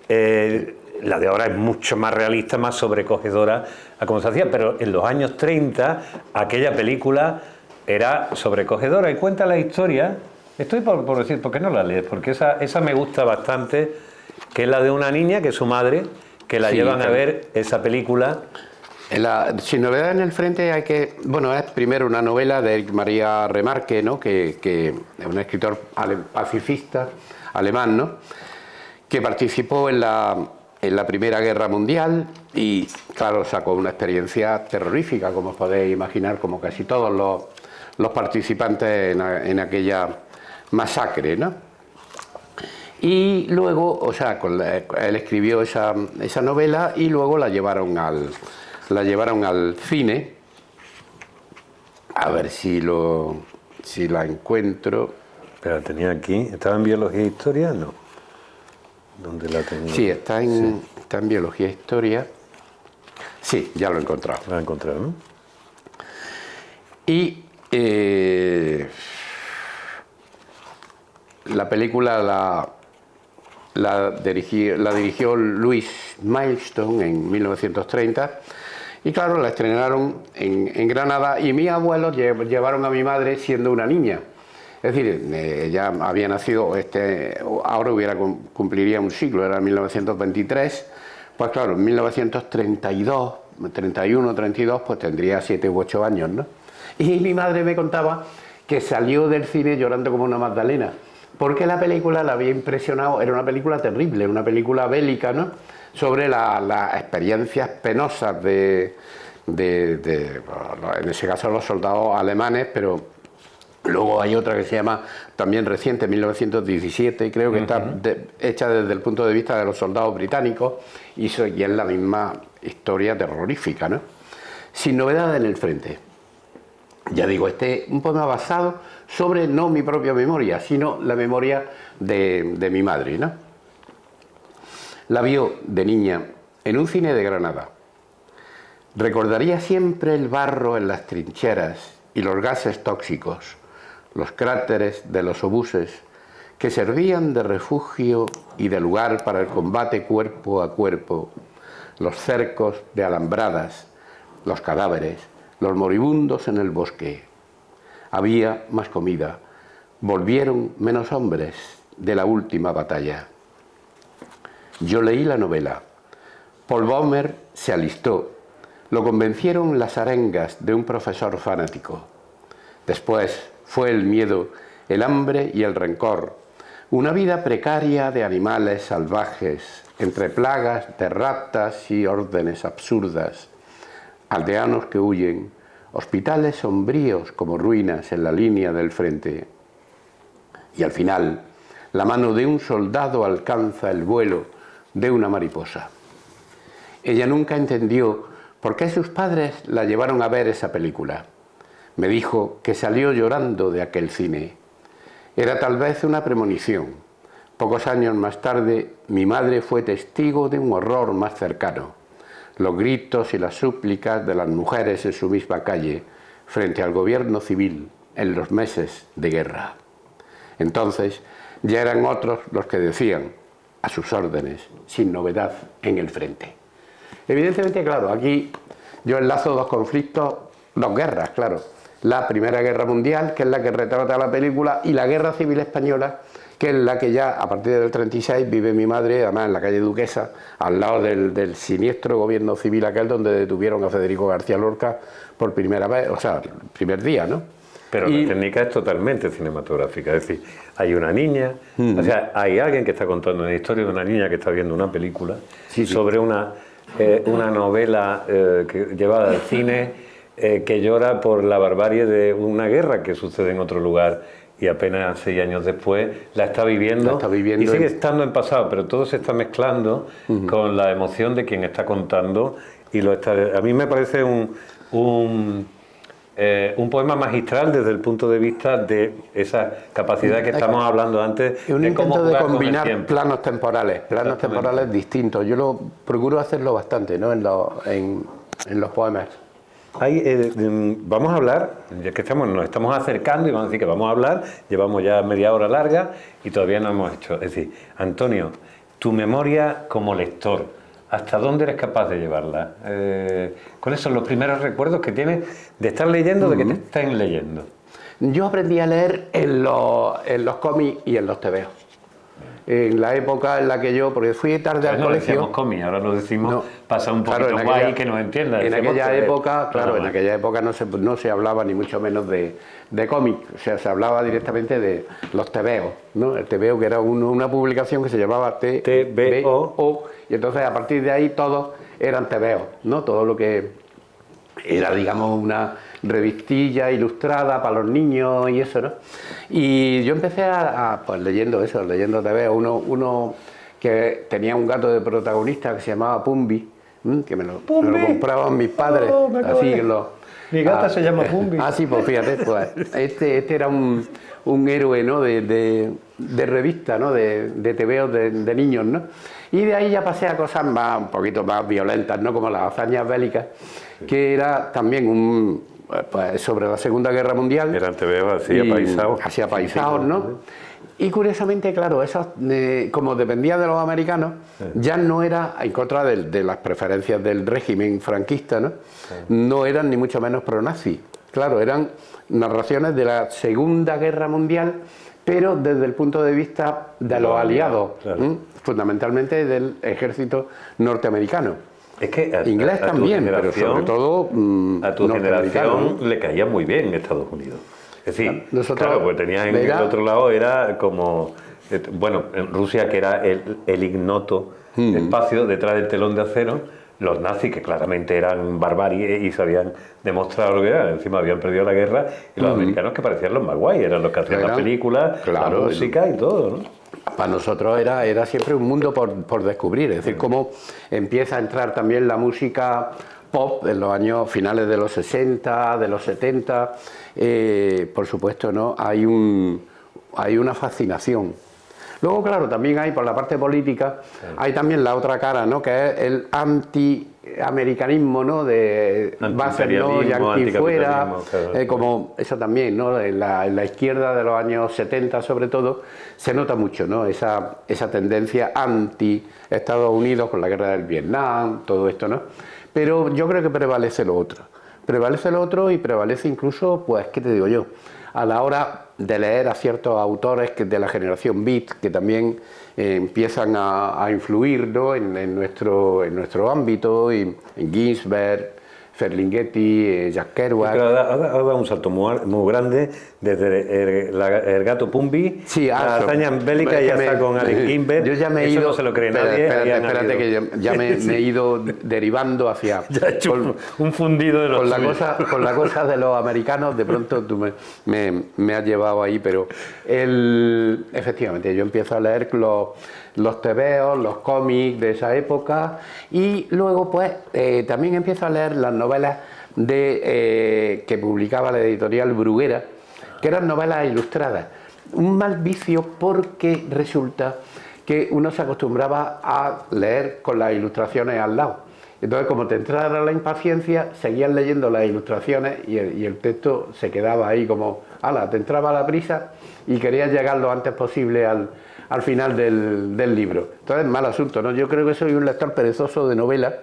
la de ahora es mucho más realista, más sobrecogedora a cómo se hacía, pero en los años 30 aquella película era sobrecogedora y cuenta la historia. Estoy por decir, ¿por qué no la lees? Porque esa me gusta bastante, que es la de una niña, que es su madre, que la llevan a ver esa película. Sin novedad en el frente es primero una novela de Erich Maria Remarque, ¿no?, que es un escritor pacifista alemán, ¿no?, que participó en la Primera Guerra Mundial y, claro, sacó una experiencia terrorífica, como os podéis imaginar, como casi todos los participantes en aquella masacre, ¿no? Y luego, él escribió esa novela y luego la llevaron al cine. A ver si la encuentro. Pero la tenía aquí. ¿Estaba en Biología e Historia? No. ¿Dónde la tenía? Sí, está en Biología e Historia. Sí, ya lo he encontrado. Lo he encontrado, ¿no? Y la película la dirigió Louis Milestone en 1930 y, claro, la estrenaron en Granada y mis abuelos llevaron a mi madre siendo una niña. Es decir, ella había nacido, ahora cumpliría un siglo, era 1923, pues claro, en 1932, 31, 32, pues tendría 7 u 8 años, ¿no? Y mi madre me contaba que salió del cine llorando como una magdalena, porque la película la había impresionado. Era una película terrible, una película bélica, ¿no?, sobre las experiencias penosas en ese caso los soldados alemanes, pero luego hay otra que se llama, también reciente, 1917, creo que está hecha desde el punto de vista de los soldados británicos, y es la misma historia terrorífica, ¿no? Sin novedad en el frente. Ya digo, un poema basado sobre no mi propia memoria, sino la memoria de mi madre, ¿no? La vio de niña en un cine de Granada. Recordaría siempre el barro en las trincheras y los gases tóxicos, los cráteres de los obuses que servían de refugio y de lugar para el combate cuerpo a cuerpo, los cercos de alambradas, los cadáveres, los moribundos en el bosque. Había más comida, volvieron menos hombres de la última batalla. Yo leí la novela. Paul Baumer se alistó. Lo convencieron las arengas de un profesor fanático. Después fue el miedo, el hambre y el rencor. Una vida precaria de animales salvajes, entre plagas de ratas y órdenes absurdas, aldeanos que huyen, hospitales sombríos como ruinas en la línea del frente. Y al final, la mano de un soldado alcanza el vuelo de una mariposa. Ella nunca entendió por qué sus padres la llevaron a ver esa película. Me dijo que salió llorando de aquel cine. Era tal vez una premonición. Pocos años más tarde, mi madre fue testigo de un horror más cercano: los gritos y las súplicas de las mujeres en su misma calle, frente al gobierno civil en los meses de guerra. Entonces, ya eran otros los que decían, a sus órdenes, sin novedad en el frente. Evidentemente, claro, aquí yo enlazo dos conflictos, dos guerras, claro. La Primera Guerra Mundial, que es la que retrata la película, y la Guerra Civil Española, que es la que ya a partir del 36 vive mi madre, además en la calle Duquesa, al lado del siniestro gobierno civil aquel donde detuvieron a Federico García Lorca por primera vez, o sea, el primer día, ¿no? Pero la técnica es totalmente cinematográfica, es decir, hay una niña, o sea, hay alguien que está contando una historia de una niña que está viendo una película sobre una novela llevada al cine, que llora por la barbarie de una guerra que sucede en otro lugar y apenas 6 años después la está viviendo y sigue estando en pasado, pero todo se está mezclando con la emoción de quien está contando y lo está. A mí me parece un poema magistral desde el punto de vista de esa capacidad que estamos hablando antes. Es un intento de combinar planos temporales distintos. Yo lo procuro hacerlo bastante, ¿no? en los poemas. Vamos a hablar, ya que nos estamos acercando y vamos a decir que vamos a hablar, llevamos ya media hora larga y todavía no hemos hecho. Es decir, Antonio, tu memoria como lector, ¿hasta dónde eres capaz de llevarla? ¿Cuáles son los primeros recuerdos que tienes de estar leyendo, de que te estén leyendo? Yo aprendí a leer en los cómics y en los tebeos. En la época en la que yo, porque fui tarde al colegio... decíamos cómics, ahora lo decimos, pasa un poquito guay que nos entiendan. En aquella época, en aquella época no se hablaba ni mucho menos de cómics, o sea, se hablaba directamente de los tebeos, ¿no? El tebeo, que era una publicación que se llamaba TBO, y entonces a partir de ahí todos eran tebeos, ¿no? Todo lo que era, digamos, una revistilla ilustrada para los niños y eso, ¿no? Y yo empecé pues leyendo tebeos, uno que tenía un gato de protagonista que se llamaba Pumbi, que me lo compraban mis padres, así que mi gata se llama Pumbi. Sí, pues fíjate, pues este era un héroe, ¿no? de revista, ¿no? de tebeos de niños, ¿no? Y de ahí ya pasé a cosas un poquito más violentas, ¿no? Como las hazañas bélicas, que era también pues, sobre la Segunda Guerra Mundial. Eran tebeos así apaisados, ¿no? Y curiosamente, claro, eso, como dependía de los americanos, ya no era en contra de las preferencias del régimen franquista, ¿no? No eran ni mucho menos pro-nazi. Claro, eran narraciones de la Segunda Guerra Mundial, pero desde el punto de vista de los aliados, fundamentalmente del ejército norteamericano. Es que inglés también, pero sobre todo a tu generación le caía muy bien Estados Unidos. Es decir, claro, pues tenías en el otro lado, era como, bueno, en Rusia, que era el ignoto espacio detrás del telón de acero, los nazis, que claramente eran barbarie y se habían demostrado lo que eran, encima habían perdido la guerra, y los americanos, que parecían los más guay, eran los que hacían las películas, la música y todo, ¿no? Para nosotros era siempre un mundo por descubrir, es decir, cómo empieza a entrar también la música pop en los años finales de los 60, de los 70, por supuesto, ¿no? Hay una fascinación. Luego, claro, también hay, por la parte política, hay también la otra cara, ¿no? Que es el anti-americanismo, ¿no? De base, ¿no? Yankee fuera, claro. Como eso también, ¿no? En la izquierda de los años 70, sobre todo, se nota mucho, ¿no? Esa tendencia anti-Estados Unidos con la guerra del Vietnam, todo esto, ¿no? Pero yo creo que prevalece lo otro. Prevalece lo otro y prevalece incluso, pues, ¿qué te digo yo? A la hora de leer a ciertos autores de la generación Beat, que también empiezan a influir, ¿no? en nuestro ámbito, y en Ginsberg, Ferlinghetti, Jack Kerouac. Pero ha dado un salto muy grande desde el gato Pumbi, Sí, la hazaña bélica, y ya está con Alec Ginsberg. Yo ya me he Eso ido. no se lo cree nadie. Espérate, que ya me he ido derivando hacia. Ya he hecho un fundido de los con la cosa de los americanos, de pronto tú me has llevado ahí, pero efectivamente, yo empiezo a leer los tebeos, los cómics de esa época, y luego pues también empiezo a leer las novelas que publicaba la editorial Bruguera, que eran novelas ilustradas. Un mal vicio, porque resulta que uno se acostumbraba a leer con las ilustraciones al lado. Entonces, como te entrara la impaciencia, seguías leyendo las ilustraciones y el texto se quedaba ahí como, ala, te entraba la prisa y querías llegar lo antes posible al final del libro. Entonces, mal asunto, ¿no? Yo creo que soy un lector perezoso de novelas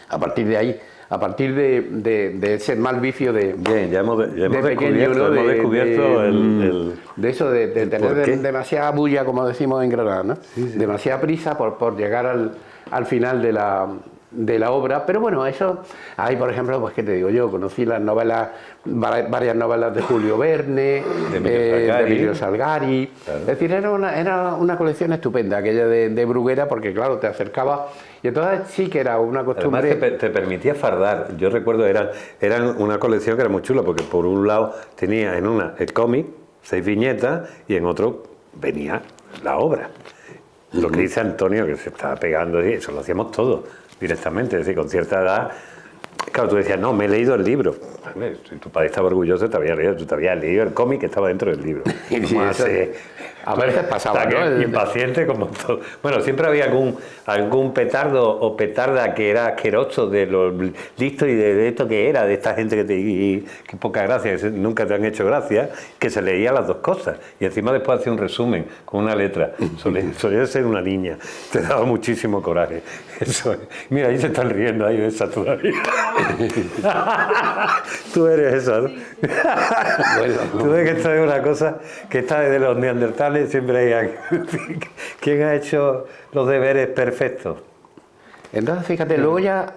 a partir de ahí, a partir de ese mal vicio de... Bien, ya hemos pequeño, ¿no? descubierto de eso de tener demasiada bulla, como decimos en Granada, ¿no? Sí, sí. Demasiada prisa por llegar al final de la obra. Pero bueno, eso, hay por ejemplo, pues qué te digo yo, conocí las novelas, varias novelas de Julio Verne, de Emilio Salgari. Claro. Es decir, era una colección estupenda aquella de Bruguera, porque claro, te acercaba, y entonces sí que era una costumbre. Además te permitía fardar. Yo recuerdo, eran una colección que era muy chula, porque por un lado tenía en una el cómic, 6 viñetas, y en otro venía la obra. Lo que dice Antonio, que se estaba pegando, y eso lo hacíamos todos directamente, es decir, con cierta edad. Claro, tú decías, no, me he leído el libro. Tu padre estaba orgulloso, tú te habías leído el cómic que estaba dentro del libro. A veces pasaba, ¿no? Impaciente como todo. Bueno, siempre había algún petardo o petarda que era asqueroso de lo listo y de esto que era, de esta gente que poca gracia, que nunca te han hecho gracia, que se leía las dos cosas. Y encima después hacía un resumen con una letra. Solía ser una niña. Te daba muchísimo coraje. Eso es. Mira, ahí se están riendo, ahí esa todavía. Tú eres esa, ¿no? Bueno, tú ves que esto es una cosa que está desde los neandertales, siempre hay ¿quién ha hecho los deberes perfectos? Entonces, fíjate, luego ya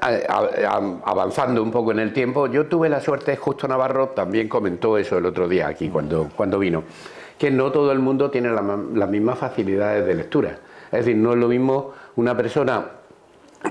avanzando un poco en el tiempo, yo tuve la suerte, Justo Navarro también comentó eso el otro día aquí cuando vino, que no todo el mundo tiene las mismas facilidades de lectura. Es decir, no es lo mismo una persona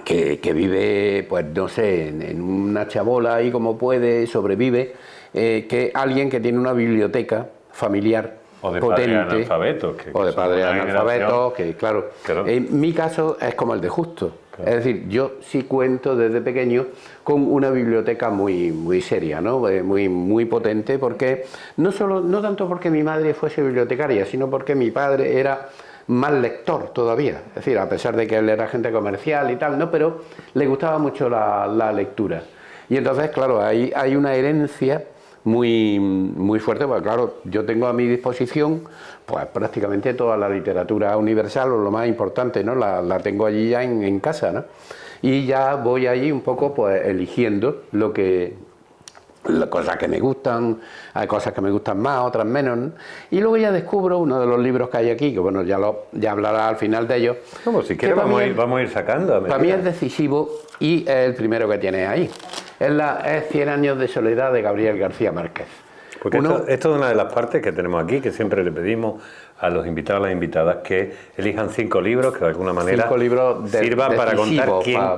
que vive, pues no sé, en una chabola ahí como puede, sobrevive, que alguien que tiene una biblioteca familiar o de potente, padres analfabetos, o de padres analfabetos, que claro, en mi caso es como el de Justo. Claro. Es decir, yo sí cuento desde pequeño con una biblioteca muy seria, ¿no? Muy potente, porque no tanto porque mi madre fuese bibliotecaria, sino porque mi padre era más lector todavía, es decir, a pesar de que él era agente comercial y tal, ¿no? Pero le gustaba mucho la lectura. Y entonces, claro, hay una herencia muy fuerte, porque claro, yo tengo a mi disposición pues prácticamente toda la literatura universal, o lo más importante, ¿no? La tengo allí ya en casa, ¿no? Y ya voy allí un poco pues eligiendo las cosas que me gustan, hay cosas que me gustan más, otras menos, ¿no? Y luego ya descubro uno de los libros que hay aquí, que bueno, ya hablará al final de ellos. Como si quieres vamos a ir sacando. Para mí es decisivo, y es el primero que tiene ahí. Es 100 años de soledad, de Gabriel García Márquez. Porque esto es una de las partes que tenemos aquí, que siempre le pedimos a los invitados, a las invitadas, que elijan 5 libros que de alguna manera sirvan para contar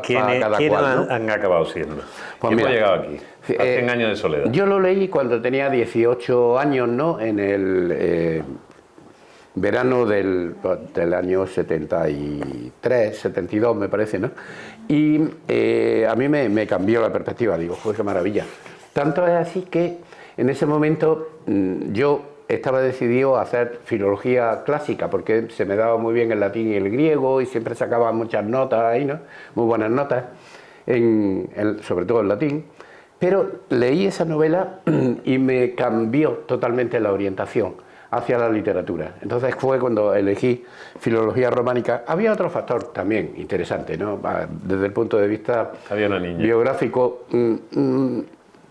quiénes han acabado siendo. Pues hemos llegado aquí, a 100 años de soledad. Yo lo leí cuando tenía 18 años, ¿no? En el verano del año 73, 72 me parece, ¿no? Y a mí me cambió la perspectiva, digo, pues qué maravilla. Tanto es así que en ese momento yo estaba decidido a hacer filología clásica, porque se me daba muy bien el latín y el griego, y siempre sacaba muchas notas ahí, ¿no? Muy buenas notas, sobre todo en latín. Pero leí esa novela y me cambió totalmente la orientación hacia la literatura. Entonces fue cuando elegí filología románica. Había otro factor también interesante, ¿no? Desde el punto de vista biográfico,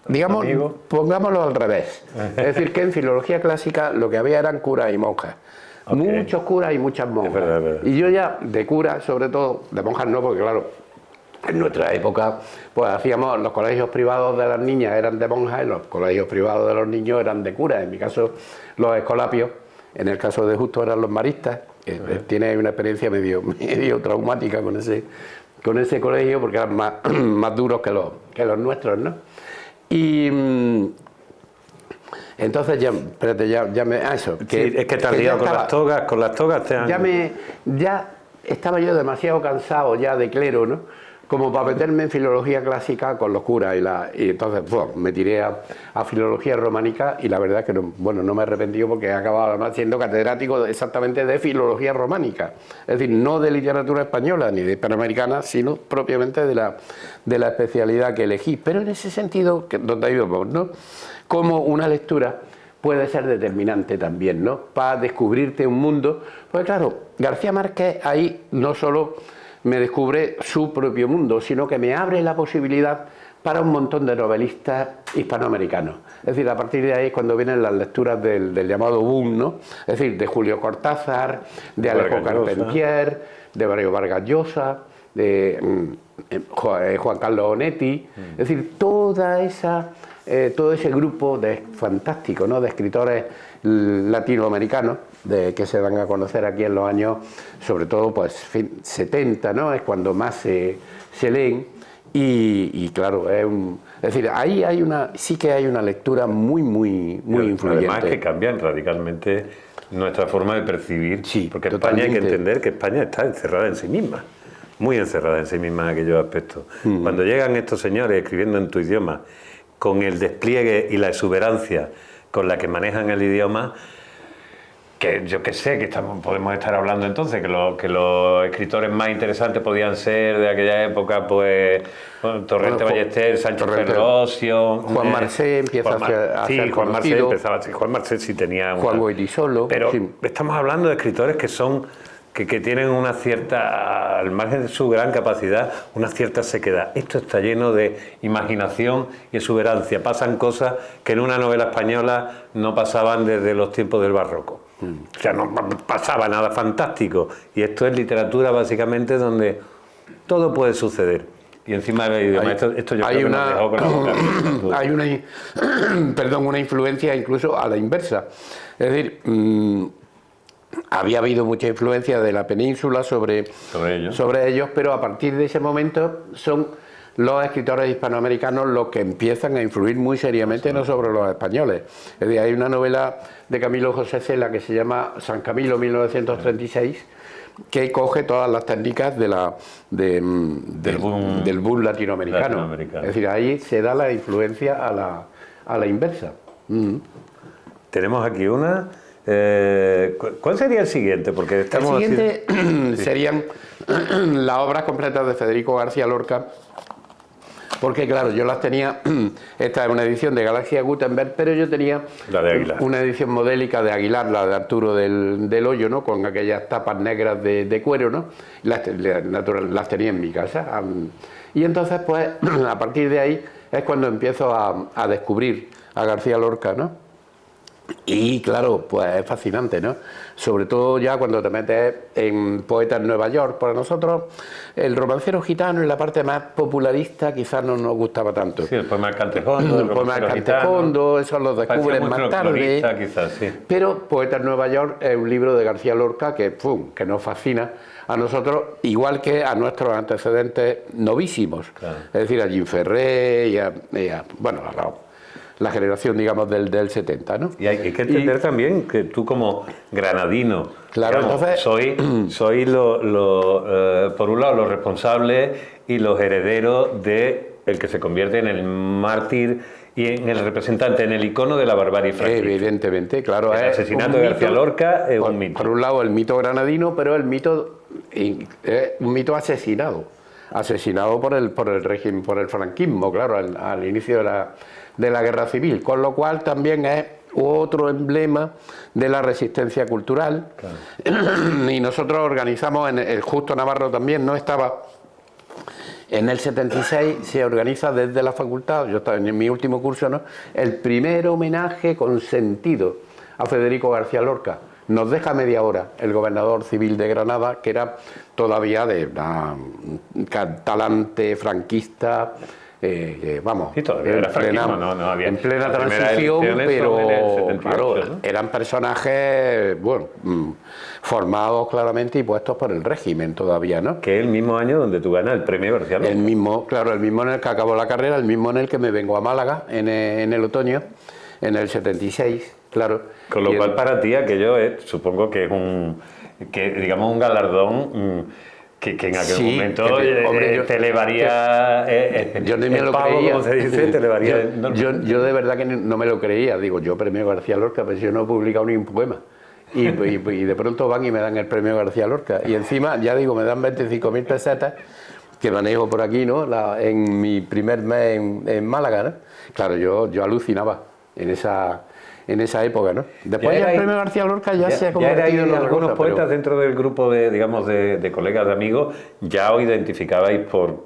digamos, pongámoslo al revés. Es decir, que en filología clásica lo que había eran curas y monjas. Muchos curas y muchas monjas. Es verdad. Y yo ya, de cura, sobre todo, de monjas no, porque claro, En nuestra época, pues hacíamos, los colegios privados de las niñas eran de monjas y los colegios privados de los niños eran de curas. En mi caso, los escolapios, en el caso de Justo eran los maristas. Tiene una experiencia medio traumática con ese colegio, porque eran más duros que los nuestros, ¿no? Y entonces ya me... eso. Sí, es que te has liado con las togas te han... Ya estaba yo demasiado cansado ya de clero, ¿no? Como para meterme en filología clásica con los curas y entonces me tiré a filología románica y la verdad es que no me he arrepentido porque he acabado además siendo catedrático exactamente de filología románica, es decir, no de literatura española ni de hispanoamericana, sino propiamente de la especialidad que elegí, pero en ese sentido, donde íbamos, ¿no? Como una lectura puede ser determinante también, ¿no? Para descubrirte un mundo, pues claro, García Márquez ahí no solo me descubre su propio mundo, sino que me abre la posibilidad para un montón de novelistas hispanoamericanos. Es decir, a partir de ahí es cuando vienen las lecturas del llamado boom, ¿no? Es decir, de Julio Cortázar, de Alejo Carpentier, de Mario Vargas Llosa, de Juan Carlos Onetti, es decir, todo ese grupo fantástico, ¿no? De escritores latinoamericanos que se dan a conocer aquí en los años, sobre todo pues 70, ¿no? Es cuando más se leen y claro, es decir, ahí sí que hay una lectura muy influyente. Además que cambian radicalmente nuestra forma de percibir, sí, porque totalmente. España hay que entender que España está encerrada en sí misma, muy encerrada en sí misma en aquellos aspectos. Cuando llegan estos señores escribiendo en tu idioma, con el despliegue y la exuberancia con la que manejan el idioma, que yo que sé, podemos estar hablando entonces, que los escritores más interesantes podían ser de aquella época, pues Torrente Ballester, Sánchez Ferlosio, Juan Marcé empieza a ser Juan Marcé conocido. Juan Marcé sí tenía Juan Goytisolo. Pero sí. Estamos hablando de escritores que tienen una cierta, al margen de su gran capacidad, una cierta sequedad. Esto está lleno de imaginación y exuberancia. Pasan cosas que en una novela española no pasaban desde los tiempos del barroco. O sea, no pasaba nada fantástico. Y esto es literatura básicamente donde todo puede suceder. Y encima del idioma, esto yo creo que nos dejó con la boca. Hay una influencia incluso a la inversa. Es decir, había habido mucha influencia de la península sobre ellos, pero a partir de ese momento son los escritores hispanoamericanos los que empiezan a influir muy seriamente no sobre los españoles. Es decir, hay una novela de Camilo José Cela que se llama San Camilo 1936, que coge todas las técnicas del boom latinoamericano. Es decir, ahí se da la influencia a la inversa. Tenemos aquí una... ¿Cuál sería el siguiente? Porque estamos el siguiente serían las obras completas de Federico García Lorca, porque claro, yo las tenía, esta es una edición de Galaxia Gutenberg, pero yo tenía la de Aguilar, una edición modélica de Aguilar, la de Arturo del Hoyo, ¿no? Con aquellas tapas negras de cuero, ¿no? Las tenía en mi casa. Y entonces, pues, a partir de ahí es cuando empiezo a descubrir a García Lorca, ¿no? Y claro, pues es fascinante, ¿no? Sobre todo ya cuando te metes en Poeta en Nueva York. Para nosotros, el romancero gitano en la parte más popularista quizás no nos gustaba tanto. Sí, el poema del Cantejondo, el poema del Cantejondo, eso lo descubren más tarde. Quizás, sí. Pero Poeta en Nueva York es un libro de García Lorca que nos fascina a nosotros, igual que a nuestros antecedentes novísimos. Claro. Es decir, a Jim Ferré y a la generación, digamos, del 70, ¿no? Y hay que entender también que tú como granadino, claro, digamos, entonces soy por un lado los responsables y los herederos de el que se convierte en el mártir y en el representante, en el icono de la barbarie franquista. Evidentemente, claro. El asesinato de García Lorca es un mito. Por un lado el mito granadino, pero el mito es un mito asesinado por el régimen, por el franquismo, claro, al inicio de la guerra civil, con lo cual también es otro emblema de la resistencia cultural. Claro. Y nosotros organizamos, el Justo Navarro también no estaba. En el 76 se organiza desde la facultad, yo estaba en mi último curso, ¿no?, el primer homenaje con sentido a Federico García Lorca. nos deja media hora el gobernador civil de Granada, que era todavía de una talante franquista, vamos, sí, todavía era franquismo, no había, en plena transición, pero 78, claro, ¿no? eran personajes, bueno, formados claramente y puestos por el régimen todavía, ¿no? Que es el mismo año donde tú ganas el premio García Lorca. El mismo, claro, el mismo en el que acabó la carrera, el mismo en el que me vengo a Málaga en el otoño, en el 76, claro. Con lo cual para ti aquello es, supongo que es digamos un galardón que en aquel momento hombre, te elevaría yo ni me el lo pavo, creía. como se dice, te elevaría... Yo de verdad que no me lo creía. Digo, yo premio García Lorca, pero yo no he publicado ni un poema. Y de pronto van y me dan el premio García Lorca. Y encima, ya digo, me dan 25.000 pesetas que manejo por aquí, ¿no? En mi primer mes en Málaga, ¿no? Claro, yo alucinaba en esa época, ¿no? Después ya el premio García Lorca ya se ha convertido en algunos poetas dentro del grupo de colegas, de amigos, ya os identificabais por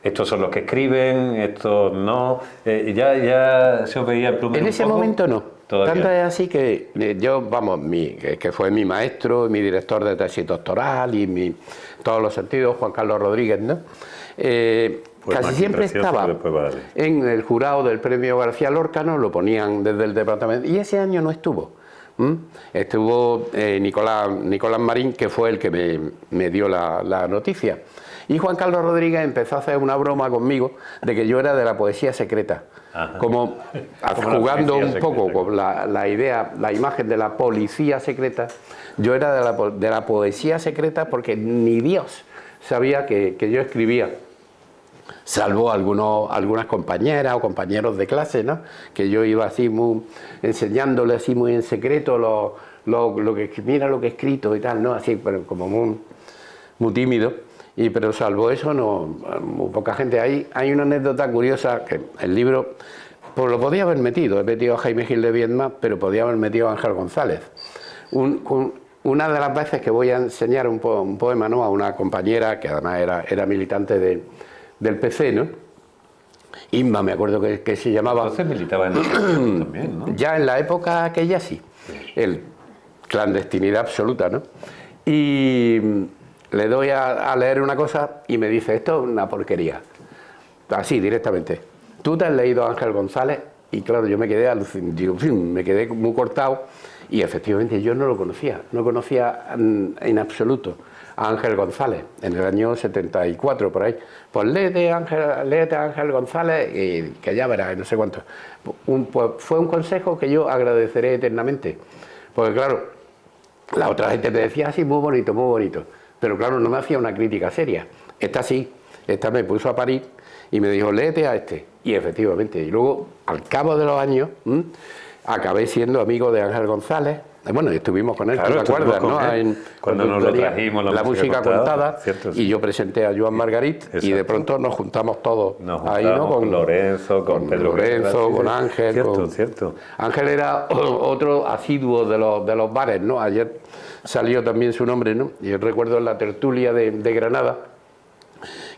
estos son los que escriben, estos no, ya se os veía el plumero. En ese momento no. Todavía. Tanto es así que yo, vamos, que fue mi maestro, mi director de tesis doctoral y todos los sentidos, Juan Carlos Rodríguez, ¿no? Pues casi siempre estaba en el jurado del premio García Lorca, ¿no? Lo ponían desde el departamento, y ese año no estuvo. Estuvo Nicolás Marín, que fue el que me dio la noticia. Y Juan Carlos Rodríguez empezó a hacer una broma conmigo de que yo era de la poesía secreta. Como jugando un poco con la idea, la imagen de la policía secreta, yo era de la poesía secreta porque ni Dios sabía que yo escribía, salvo algunas compañeras o compañeros de clase, ¿no? Que yo iba así enseñándole así muy en secreto lo que mira lo que he escrito y tal, ¿no? Así, pero como muy tímido. Pero salvo eso, no, muy poca gente. Hay una anécdota curiosa que el libro, pues lo podía haber metido. He metido a Jaime Gil de Viedma, pero podía haber metido a Ángel González. Una de las veces que voy a enseñar un poema, ¿no? A una compañera que además era militante del PC, ¿no? Inma, me acuerdo que se llamaba. Entonces militaba en el PC también, ¿no? Ya en la época aquella sí. Clandestinidad absoluta, ¿no? Y le doy a leer una cosa y me dice, esto es una porquería. Así, directamente. ¿Tú te has leído a Ángel González? Y claro, yo me quedé me quedé muy cortado y efectivamente yo no lo conocía. No conocía en absoluto a Ángel González, en el año 74, por ahí. Pues léete a Ángel González y que ya verás, no sé cuánto. Pues fue un consejo que yo agradeceré eternamente. Porque claro, la otra gente me decía así, muy bonito, muy bonito. Pero claro, no me hacía una crítica seria. Esta sí, esta me puso a parir y me dijo, léete a este. Y efectivamente, y luego, al cabo de los años, acabé siendo amigo de Ángel González. Bueno, estuvimos con él, claro, ¿te acuerdas? ¿No? Cuando nos lo trajimos, la música contada, cierto, sí. Y yo presenté a Joan Margarit. Exacto. Y de pronto nos juntamos todos ahí, ¿no? Con Lorenzo, con Pedro Lorenzo, con Ángel. Cierto. Ángel era otro asiduo de los bares, ¿no? Ayer salió también su nombre, ¿no? Y yo recuerdo en la tertulia de Granada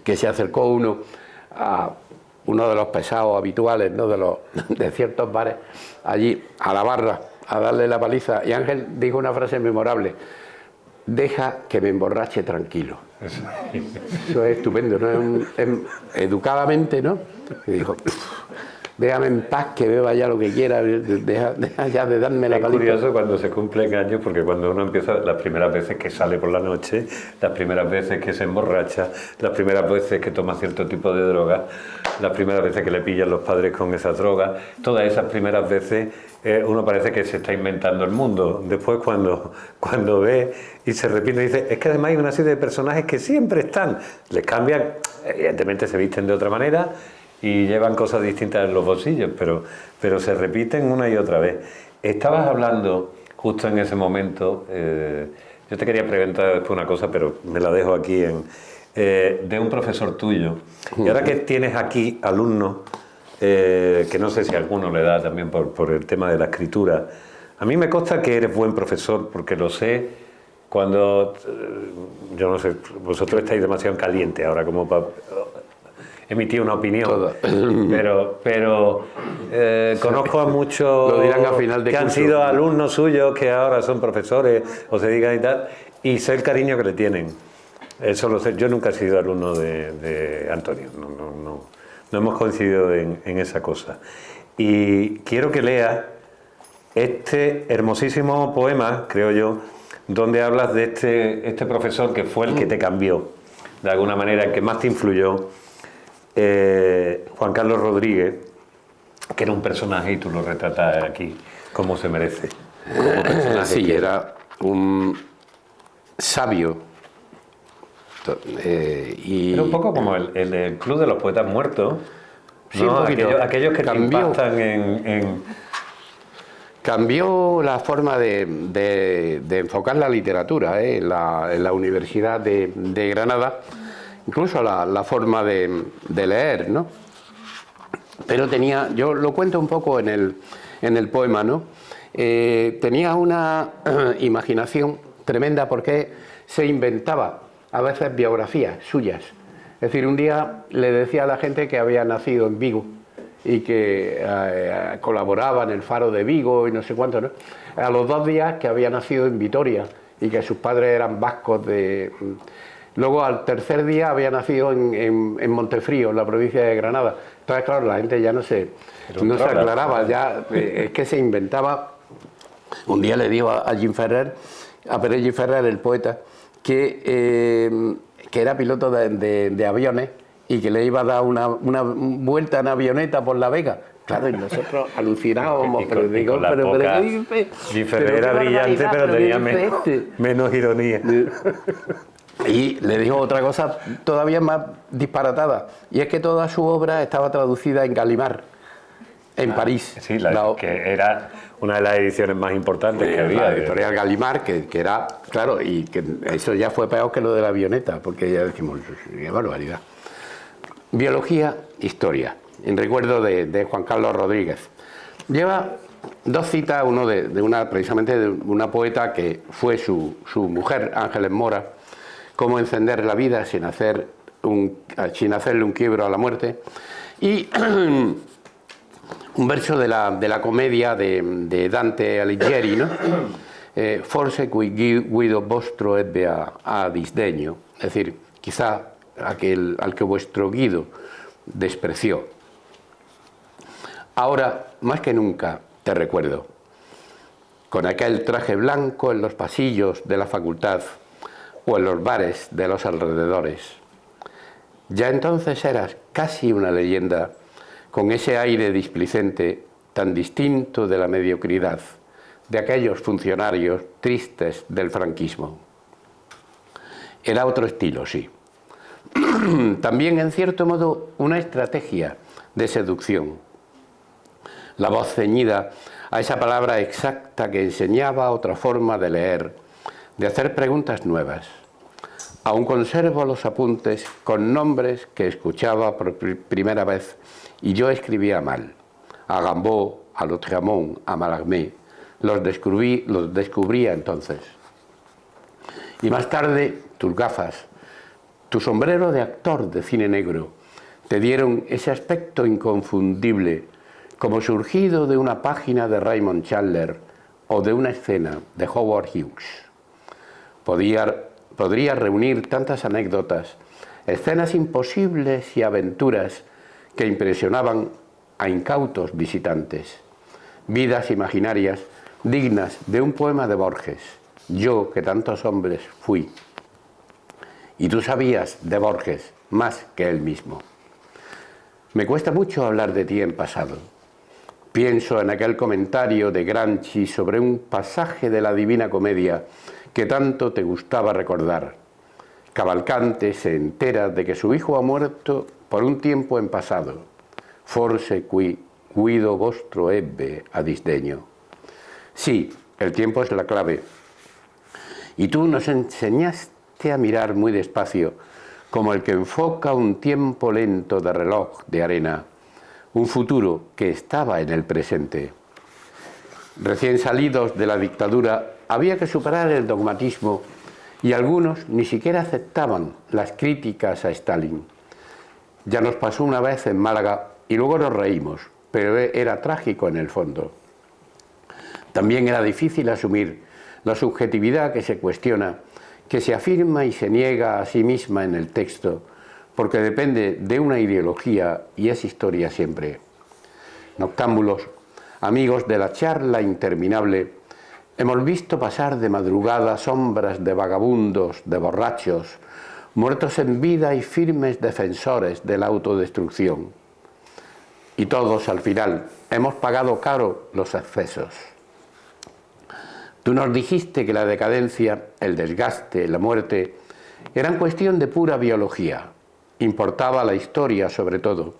que se acercó uno de los pesados habituales, ¿no? de ciertos bares allí a la barra a darle la paliza, y Ángel dijo una frase memorable: deja que me emborrache tranquilo. Eso es estupendo, ¿no? Educadamente, ¿no? Y dijo, déjame en paz, que beba ya lo que quiera, deja ya de darme la paliza. Es curioso cuando se cumplen años, porque cuando uno empieza, las primeras veces que sale por la noche, las primeras veces que se emborracha, las primeras veces que toma cierto tipo de droga, las primeras veces que le pillan los padres con esas drogas, todas esas primeras veces uno parece que se está inventando el mundo. Después cuando ve y se repite, dice, es que además hay una serie de personajes que siempre están, les cambian, evidentemente se visten de otra manera y llevan cosas distintas en los bolsillos, pero se repiten una y otra vez. Estabas hablando justo en ese momento, yo te quería preguntar después una cosa, pero me la dejo aquí, de un profesor tuyo. Y ahora que tienes aquí alumnos, que no sé si a alguno le da también por el tema de la escritura, a mí me consta que eres buen profesor, porque lo sé cuando, yo no sé, vosotros estáis demasiado caliente ahora como para... emitir una opinión. Todo. Pero conozco a muchos Lo dirán a final de que han curso. sido alumnos suyos, que ahora son profesores o se dedican y tal, y sé el cariño que le tienen. Eso lo sé. Yo nunca he sido alumno de Antonio, no hemos coincidido en esa cosa. Y quiero que lea este hermosísimo poema, creo yo, donde hablas de este profesor que fue el que te cambió, de alguna manera, el que más te influyó, Juan Carlos Rodríguez, que era un personaje, y tú lo retratas aquí como se merece. Como personaje Sí, que era un sabio. Era un poco como el Club de los Poetas Muertos, Sí, ¿no? un poquito. Aquellos que te Cambió. impactan en... Cambió la forma de enfocar la literatura en la Universidad de Granada, incluso la forma de leer, ¿no? Pero yo lo cuento un poco en el poema, ¿no? Tenía una imaginación tremenda porque se inventaba a veces biografías suyas. Es decir, un día le decía a la gente que había nacido en Vigo y que colaboraba en el Faro de Vigo y no sé cuánto, ¿no? A los 2 días que había nacido en Vitoria y que sus padres eran vascos de... Luego al tercer día había nacido en Montefrío, en la provincia de Granada. Entonces, claro, la gente ya no se aclaraba, ya es que se inventaba. Un día le digo a Pere Gin Ferrer, el poeta, que era piloto de aviones y que le iba a dar una vuelta en avioneta por La Vega. Claro, y nosotros alucinábamos, pero digo, pero ¿qué dice? Gin Ferrer era brillante, pero tenía menos ironía. Y le dijo otra cosa todavía más disparatada, y es que toda su obra estaba traducida en Gallimard, en París. Sí, que era una de las ediciones más importantes que había. La editorial Gallimard, que era, claro, y que eso ya fue peor que lo de la avioneta, porque ya decimos, qué barbaridad. Biología, historia, en recuerdo de Juan Carlos Rodríguez. Lleva 2 citas, uno precisamente de una poeta que fue su mujer, Ángeles Mora, Cómo encender la vida sin hacerle un quiebro a la muerte, y un verso de la comedia de Dante Alighieri, ¿no? Forse qui guido vostro ebbe a disdeño, es decir, quizá al que vuestro Guido despreció. Ahora, más que nunca, te recuerdo, con aquel traje blanco en los pasillos de la facultad o en los bares de los alrededores. Ya entonces eras casi una leyenda, con ese aire displicente tan distinto de la mediocridad de aquellos funcionarios tristes del franquismo. Era otro estilo, sí. También, en cierto modo, una estrategia de seducción. La voz ceñida a esa palabra exacta que enseñaba otra forma de leer, de hacer preguntas nuevas. Aún conservo los apuntes con nombres que escuchaba por primera vez y yo escribía mal. A Gambó, a Lautréamont, a Mallarmé, los descubría entonces. Y más tarde, tus gafas, tu sombrero de actor de cine negro, te dieron ese aspecto inconfundible, como surgido de una página de Raymond Chandler o de una escena de Howard Hughes. Podría reunir tantas anécdotas, escenas imposibles y aventuras que impresionaban a incautos visitantes, vidas imaginarias dignas de un poema de Borges, yo que tantos hombres fui. Y tú sabías de Borges más que él mismo. Me cuesta mucho hablar de ti en pasado. Pienso en aquel comentario de Gramsci sobre un pasaje de la Divina Comedia que tanto te gustaba recordar. Cavalcante se entera de que su hijo ha muerto por un tiempo en pasado. Forse qui guido vostro ebbe a disdeño. Sí, el tiempo es la clave. Y tú nos enseñaste a mirar muy despacio, como el que enfoca un tiempo lento de reloj de arena, un futuro que estaba en el presente. Recién salidos de la dictadura, había que superar el dogmatismo y algunos ni siquiera aceptaban las críticas a Stalin. Ya nos pasó una vez en Málaga y luego nos reímos, pero era trágico en el fondo. También era difícil asumir la subjetividad que se cuestiona, que se afirma y se niega a sí misma en el texto, porque depende de una ideología y es historia siempre. Noctámbulos, amigos de la charla interminable, hemos visto pasar de madrugada sombras de vagabundos, de borrachos, muertos en vida y firmes defensores de la autodestrucción. Y todos, al final, hemos pagado caro los excesos. Tú nos dijiste que la decadencia, el desgaste, la muerte, eran cuestión de pura biología. Importaba la historia sobre todo.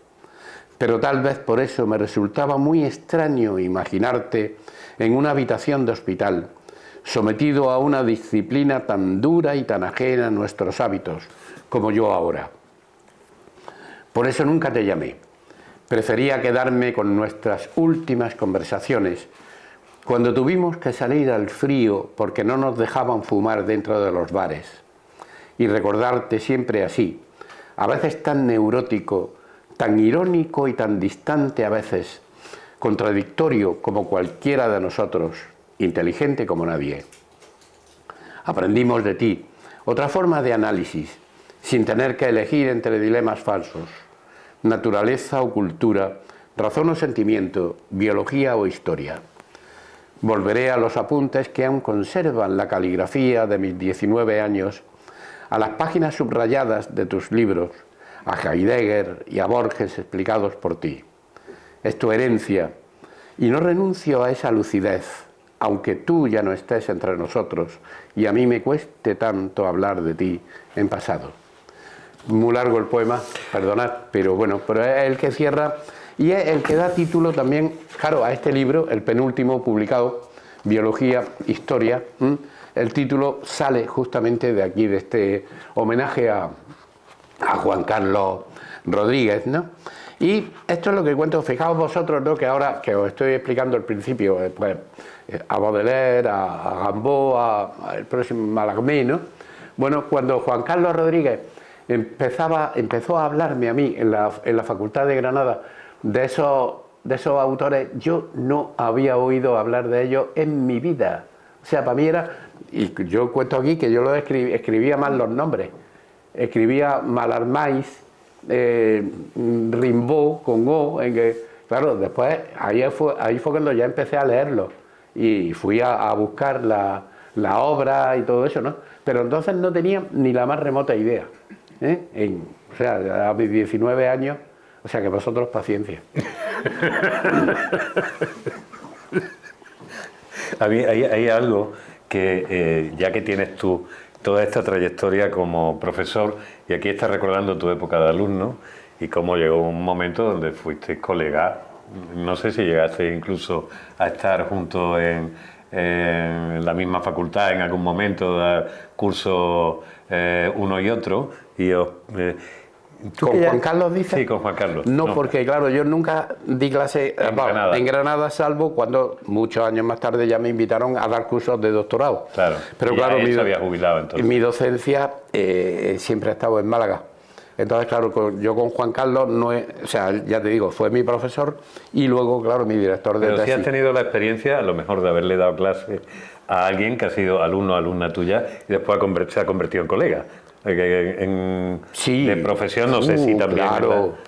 Pero tal vez por eso me resultaba muy extraño imaginarte en una habitación de hospital, sometido a una disciplina tan dura y tan ajena a nuestros hábitos, como yo ahora. Por eso nunca te llamé. Prefería quedarme con nuestras últimas conversaciones, cuando tuvimos que salir al frío porque no nos dejaban fumar dentro de los bares, y recordarte siempre así, a veces tan neurótico, tan irónico y tan distante a veces, contradictorio como cualquiera de nosotros, inteligente como nadie. Aprendimos de ti otra forma de análisis, sin tener que elegir entre dilemas falsos, naturaleza o cultura, razón o sentimiento, biología o historia. Volveré a los apuntes que aún conservan la caligrafía de mis 19 años, a las páginas subrayadas de tus libros, a Heidegger y a Borges explicados por ti. Es tu herencia, y no renuncio a esa lucidez, aunque tú ya no estés entre nosotros y a mí me cueste tanto hablar de ti en pasado. Muy largo el poema, perdonad, pero bueno, pero es el que cierra y es el que da título también, claro, a este libro, el penúltimo publicado, Biología, Historia. El título sale justamente de aquí, de este homenaje a Juan Carlos Rodríguez, ¿no? Y esto es lo que cuento, fijaos vosotros, ¿no?, que ahora que os estoy explicando al principio, pues, a Baudelaire, a Gamboa, al próximo Mallarmé, ¿no? Bueno, cuando Juan Carlos Rodríguez empezó a hablarme a mí en la Facultad de Granada de esos autores, yo no había oído hablar de ellos en mi vida. O sea, para mí era, y yo cuento aquí que yo lo escribía mal los nombres, escribía Mallarmé, Rimbaud con O, claro, después ahí fue cuando ya empecé a leerlo y fui a buscar la obra y todo eso, ¿no? Pero entonces no tenía ni la más remota idea, ¿eh? O sea, a mis 19 años, o sea que vosotros paciencia. A mí hay algo que, ya que tienes tú toda esta trayectoria como profesor, y aquí estás recordando tu época de alumno y cómo llegó un momento donde fuiste colega, no sé si llegaste incluso a estar juntos en la misma facultad en algún momento, dar cursos uno y otro, y ¿Con Juan Carlos dices? Sí, con Juan Carlos. No, porque claro, yo nunca di clase en Granada, salvo cuando muchos años más tarde ya me invitaron a dar cursos de doctorado. Claro, pero claro, él se había jubilado entonces. Mi docencia siempre ha estado en Málaga. Entonces, claro, yo con Juan Carlos, o sea, ya te digo, fue mi profesor y luego, claro, mi director de tesis. Pero si has tenido la experiencia, a lo mejor, de haberle dado clase a alguien que ha sido alumno o alumna tuya y después se ha convertido en colega. Sí, de profesión, no sé si también.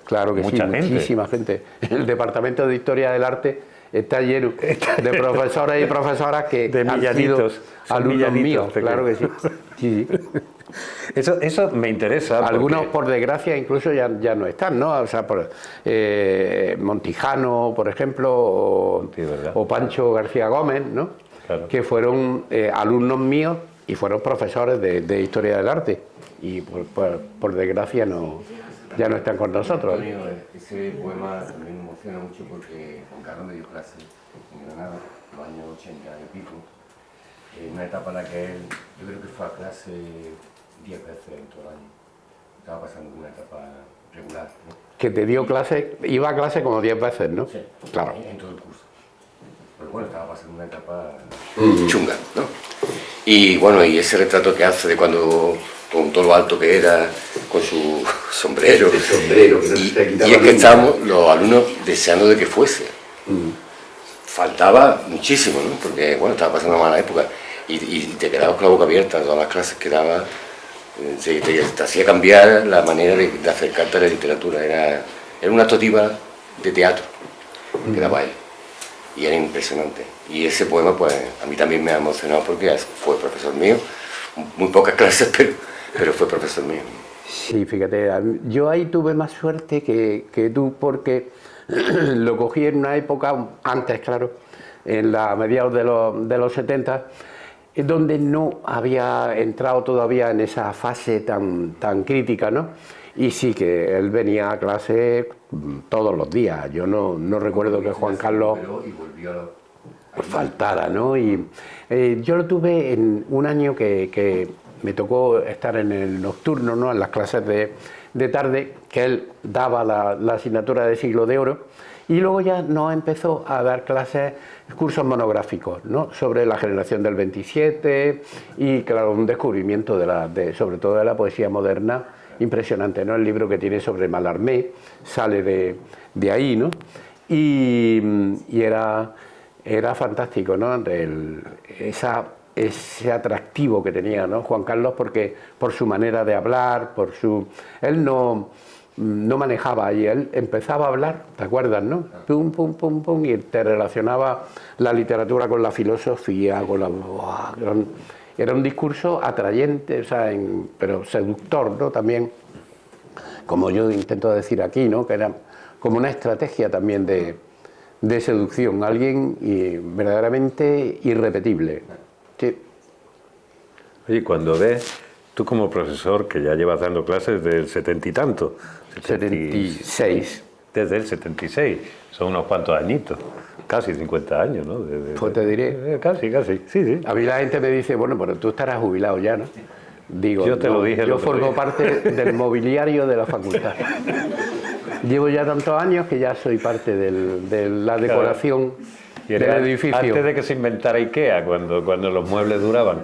Claro que mucha sí, gente. Muchísima gente. El Departamento de Historia del Arte está lleno de profesores y profesoras que de han sido alumnos míos, claro que sí. Sí. Eso me interesa. Algunos, porque... por desgracia, incluso ya no están, ¿no? O sea, Montijano, por ejemplo, o Pancho García Gómez, ¿no? Claro. Que fueron alumnos míos y fueron profesores de Historia del Arte. Y por desgracia ya no están con nosotros. Antonio, ese poema también me emociona mucho porque Juan Carlos me dio clase en Granada, en los años 80 y pico, en una etapa en la que él, yo creo que fue a clase 10 veces en todo el año. Estaba pasando una etapa regular, ¿no? Que te dio clase, iba a clase como 10 veces, ¿no? Sí, claro. En todo el curso. Pero bueno, estaba pasando una etapa chunga, ¿no? Y bueno, y ese retrato que hace de cuando con todo lo alto que era, con su sombrero. El sombrero, que no se te quitaba Y es que nunca. estábamos los alumnos deseando de que fuese. Faltaba muchísimo, ¿no? Porque, bueno, estaba pasando una mala época. Y te quedabas con la boca abierta, todas las clases quedaba... te hacía cambiar la manera de acercarte a la literatura. Era una totiva de teatro que daba él. Y era impresionante. Y ese poema, pues, a mí también me ha emocionado porque fue profesor mío. Muy pocas clases, pero fue profesor mío. Sí, fíjate, yo ahí tuve más suerte que tú porque lo cogí en una época, antes claro, en la mediados de los 70, donde no había entrado todavía en esa fase tan crítica, ¿no? Y sí que él venía a clase todos los días. Yo no recuerdo que Juan Carlos faltara, ¿no? Y yo lo tuve en un año que me tocó estar en el nocturno, ¿no? En las clases de tarde, que él daba la asignatura de Siglo de Oro, y luego ya nos empezó a dar clases, cursos monográficos, ¿no? Sobre la generación del 27 y, claro, un descubrimiento sobre todo de la poesía moderna impresionante, ¿no? El libro que tiene sobre Mallarmé sale de ahí, ¿no? Y era fantástico, ¿no? Ese atractivo que tenía, ¿no? Juan Carlos, porque por su manera de hablar, él no manejaba y él empezaba a hablar, ¿te acuerdas, no? Pum, pum, pum, pum, y te relacionaba la literatura con la filosofía, era un discurso atrayente, o sea, pero seductor, ¿no? También, como yo intento decir aquí, ¿no? Que era como una estrategia también de seducción, alguien verdaderamente irrepetible. Sí. Oye, cuando ves, tú como profesor, que ya llevas dando clases del 70 y tanto, 76. Desde el 76, son unos cuantos añitos, casi 50 años, ¿no? Pues te diré. Casi, sí. A mí la gente me dice, bueno, pero tú estarás jubilado ya, ¿no? Digo, Yo te lo dije el yo otro formo día. parte del mobiliario de la facultad. Llevo ya tantos años que ya soy parte de la decoración Y del era edificio. antes de que se inventara IKEA, cuando los muebles duraban.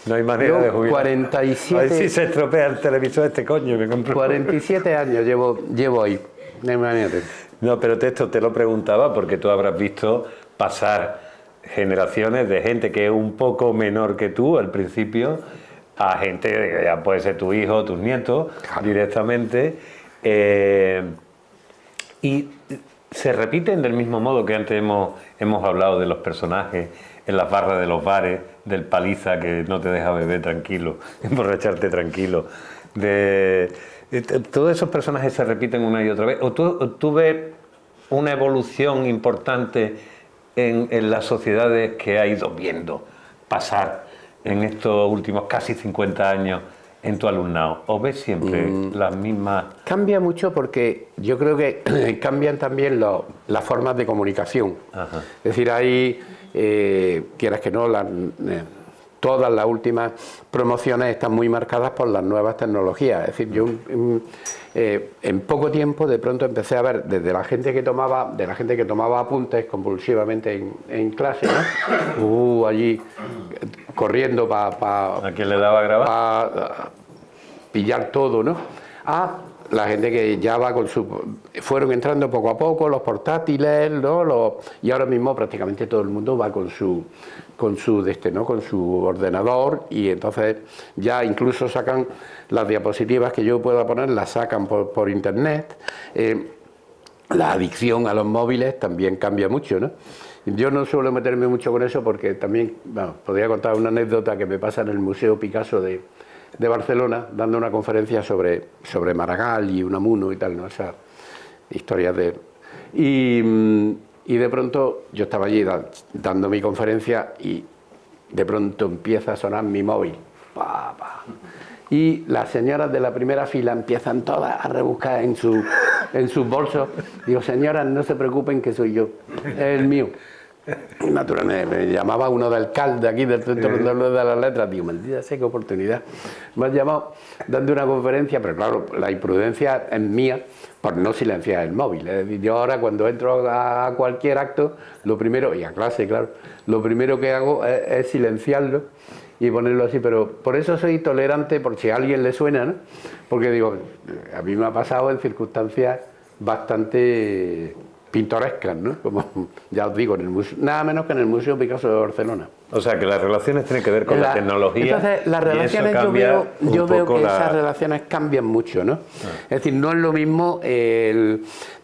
No hay manera de jubilar. 47, A ver si se estropea el televisor este coño. Me compro. 47 años llevo ahí. Imagínate. No, pero esto te lo preguntaba porque tú habrás visto pasar generaciones de gente que es un poco menor que tú al principio, a gente que ya puede ser tu hijo, tus nietos, directamente. Y se repiten del mismo modo que antes hemos hablado de los personajes en las barras de los bares, del paliza que no te deja beber tranquilo, emborracharte tranquilo. Todos esos personajes se repiten una y otra vez. ¿O tú ves una evolución importante en las sociedades que ha ido viendo pasar en estos últimos casi 50 años en tu alumnado? ¿O ves siempre las mismas? Cambia mucho porque yo creo que cambian también las formas de comunicación. Ajá. Es decir, hay, quieras que no, todas las últimas promociones están muy marcadas por las nuevas tecnologías. Es decir, yo en poco tiempo de pronto empecé a ver desde la gente que tomaba apuntes compulsivamente en clase, ¿no? Allí corriendo ¿A quién le daba a grabar? para pillar todo, ¿no? A la gente que ya va fueron entrando poco a poco los portátiles, ¿no? Y ahora mismo prácticamente todo el mundo va con su ¿no? Con su ordenador, y entonces ya incluso sacan las diapositivas que yo pueda poner, las sacan por internet. La adicción a los móviles también cambia mucho, ¿no? Yo no suelo meterme mucho con eso porque también, bueno, podría contar una anécdota que me pasa en el Museo Picasso de Barcelona, dando una conferencia sobre Maragall y Unamuno y tal, ¿no? Esas historias de... Y de pronto yo estaba allí dando mi conferencia y de pronto empieza a sonar mi móvil. Pa, pa. Y las señoras de la primera fila empiezan todas a rebuscar en sus bolsos. Digo, señoras, no se preocupen que soy yo, es el mío. Naturalmente, me llamaba uno del CAL de aquí, del Centro de las Letras. Digo, maldita sea, qué oportunidad. Me has llamado dando una conferencia, pero claro, la imprudencia es mía por no silenciar el móvil. Es decir, yo ahora cuando entro a cualquier acto, lo primero, y a clase, claro, lo primero que hago es silenciarlo y ponerlo así, pero por eso soy tolerante, por si a alguien le suena, ¿no? Porque digo, a mí me ha pasado en circunstancias bastante pintorescas, ¿no? Como ya os digo, en el museo, nada menos que en el Museo Picasso de Barcelona. O sea, que las relaciones tienen que ver con la tecnología. Entonces, las relaciones yo veo que esas relaciones cambian mucho, ¿no? Es decir, no es lo mismo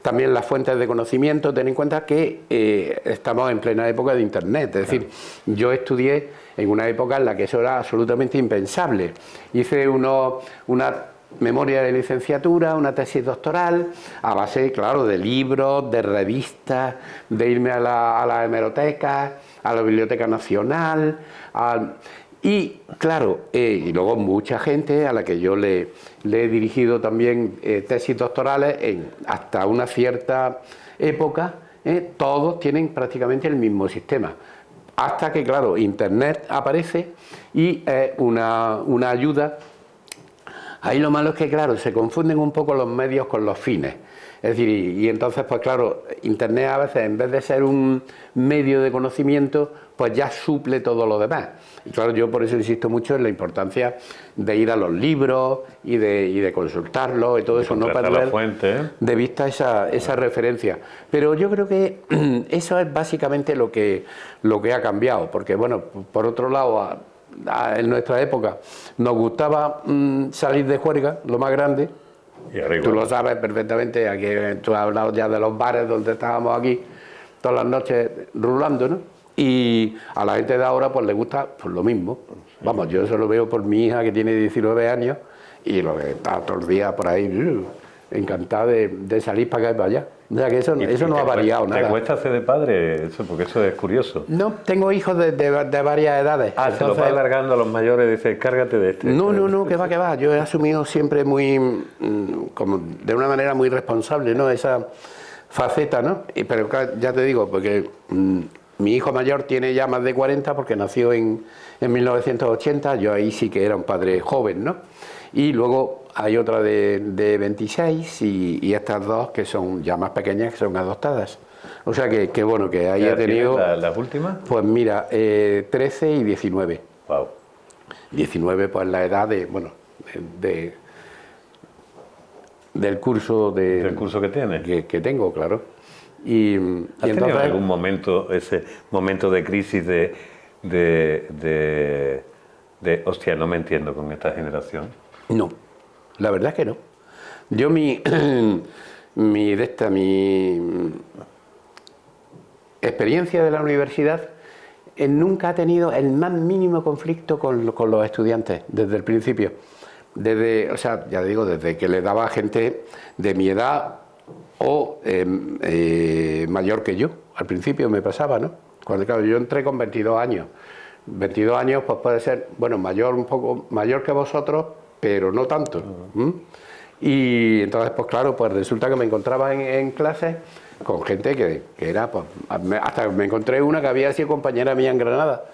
también las fuentes de conocimiento. Ten en cuenta que estamos en plena época de Internet. Es decir, yo estudié en una época en la que eso era absolutamente impensable. Hice una memoria de licenciatura, una tesis doctoral, a base, claro, de libros, de revistas, de irme a la hemeroteca, a la Biblioteca Nacional, y claro, y luego mucha gente a la que yo le he dirigido también tesis doctorales hasta una cierta época, todos tienen prácticamente el mismo sistema. Hasta que, claro, Internet aparece y es una ayuda. Ahí lo malo es que, claro, se confunden un poco los medios con los fines. Es decir, y entonces, pues claro, Internet a veces, en vez de ser un medio de conocimiento, pues ya suple todo lo demás. Y claro, yo por eso insisto mucho en la importancia de ir a los libros y de consultarlos y todo eso, no perder de vista esa referencia. Pero yo creo que eso es básicamente lo que ha cambiado, porque bueno, por otro lado, en nuestra época nos gustaba salir de juerga, lo más grande. Tú lo sabes perfectamente, aquí tú has hablado ya de los bares donde estábamos aquí todas las noches rulando, ¿no? Y a la gente de ahora pues le gusta pues lo mismo. Vamos, yo eso lo veo por mi hija que tiene 19 años y lo que está todo el día por ahí encantada de salir para acá y para allá. O sea que eso no ha variado nada. ¿Te cuesta hacer de padre eso? Porque eso es curioso. No, tengo hijos de varias edades. Ah, entonces, se lo va alargando a los mayores y dice, cárgate de este. No, que va. Yo he asumido siempre como de una manera muy responsable, ¿no? Esa faceta, ¿no? Pero ya te digo, porque mi hijo mayor tiene ya más de 40 porque nació en 1980, yo ahí sí que era un padre joven, ¿no? Y luego hay otra de 26 y estas dos que son ya más pequeñas, que son adoptadas. O sea que bueno, que ahí he tenido... ¿Las últimas? Pues mira, 13 y 19. Wow. 19 pues la edad del curso ¿Del curso que tienes? Que tengo, claro. ¿Has tenido algún momento, ese momento de crisis de hostia, no me entiendo con esta generación? No, la verdad es que no. Yo mi experiencia de la universidad nunca ha tenido el más mínimo conflicto con los estudiantes desde el principio. O sea, ya digo, desde que le daba a gente de mi edad o mayor que yo. Al principio me pasaba, ¿no? Cuando claro, yo entré con 22 años. 22 años pues puede ser, bueno, un poco mayor que vosotros, pero no tanto. Y entonces, pues claro, pues resulta que me encontraba en clases con gente que era, pues, hasta me encontré una que había sido compañera mía en Granada,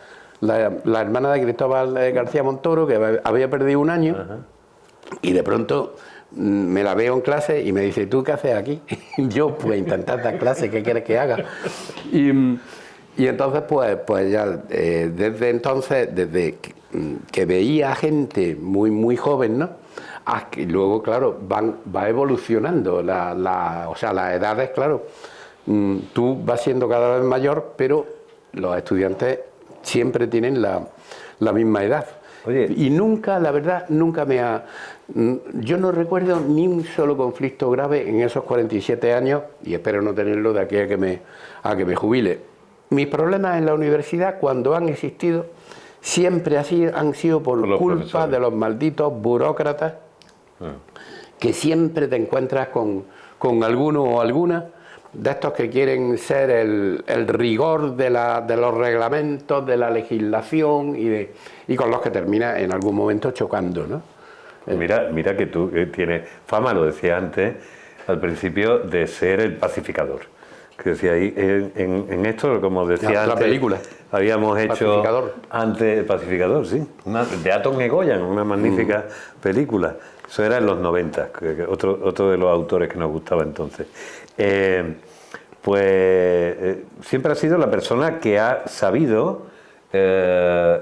la hermana de Cristóbal García Montoro, que había perdido un año, y de pronto me la veo en clase y me dice, ¿tú qué haces aquí? Yo, pues intentar dar clases, ¿qué quieres que haga? Y entonces, pues ya, desde entonces, desde que veía gente muy joven, ¿no? Y luego, claro, va evolucionando, o sea, las edades, claro, tú vas siendo cada vez mayor, pero los estudiantes siempre tienen la misma edad. Oye. Y nunca, la verdad, yo no recuerdo ni un solo conflicto grave en esos 47 años, y espero no tenerlo de aquí a que me jubile. Mis problemas en la universidad, cuando han existido, siempre han sido por culpa de los malditos burócratas, que siempre te encuentras con alguno o alguna de estos que quieren ser el rigor de los reglamentos, de la legislación y con los que termina en algún momento chocando, ¿no? Mira que tú tienes fama, lo decía antes, al principio, de ser el pacificador. Que decía ahí, en esto, como decía antes, la película. Habíamos hecho antes El Pacificador, sí, de Aton Egoyan, una magnífica película. Eso era en los 90, otro de los autores que nos gustaba entonces. Siempre ha sido la persona que ha sabido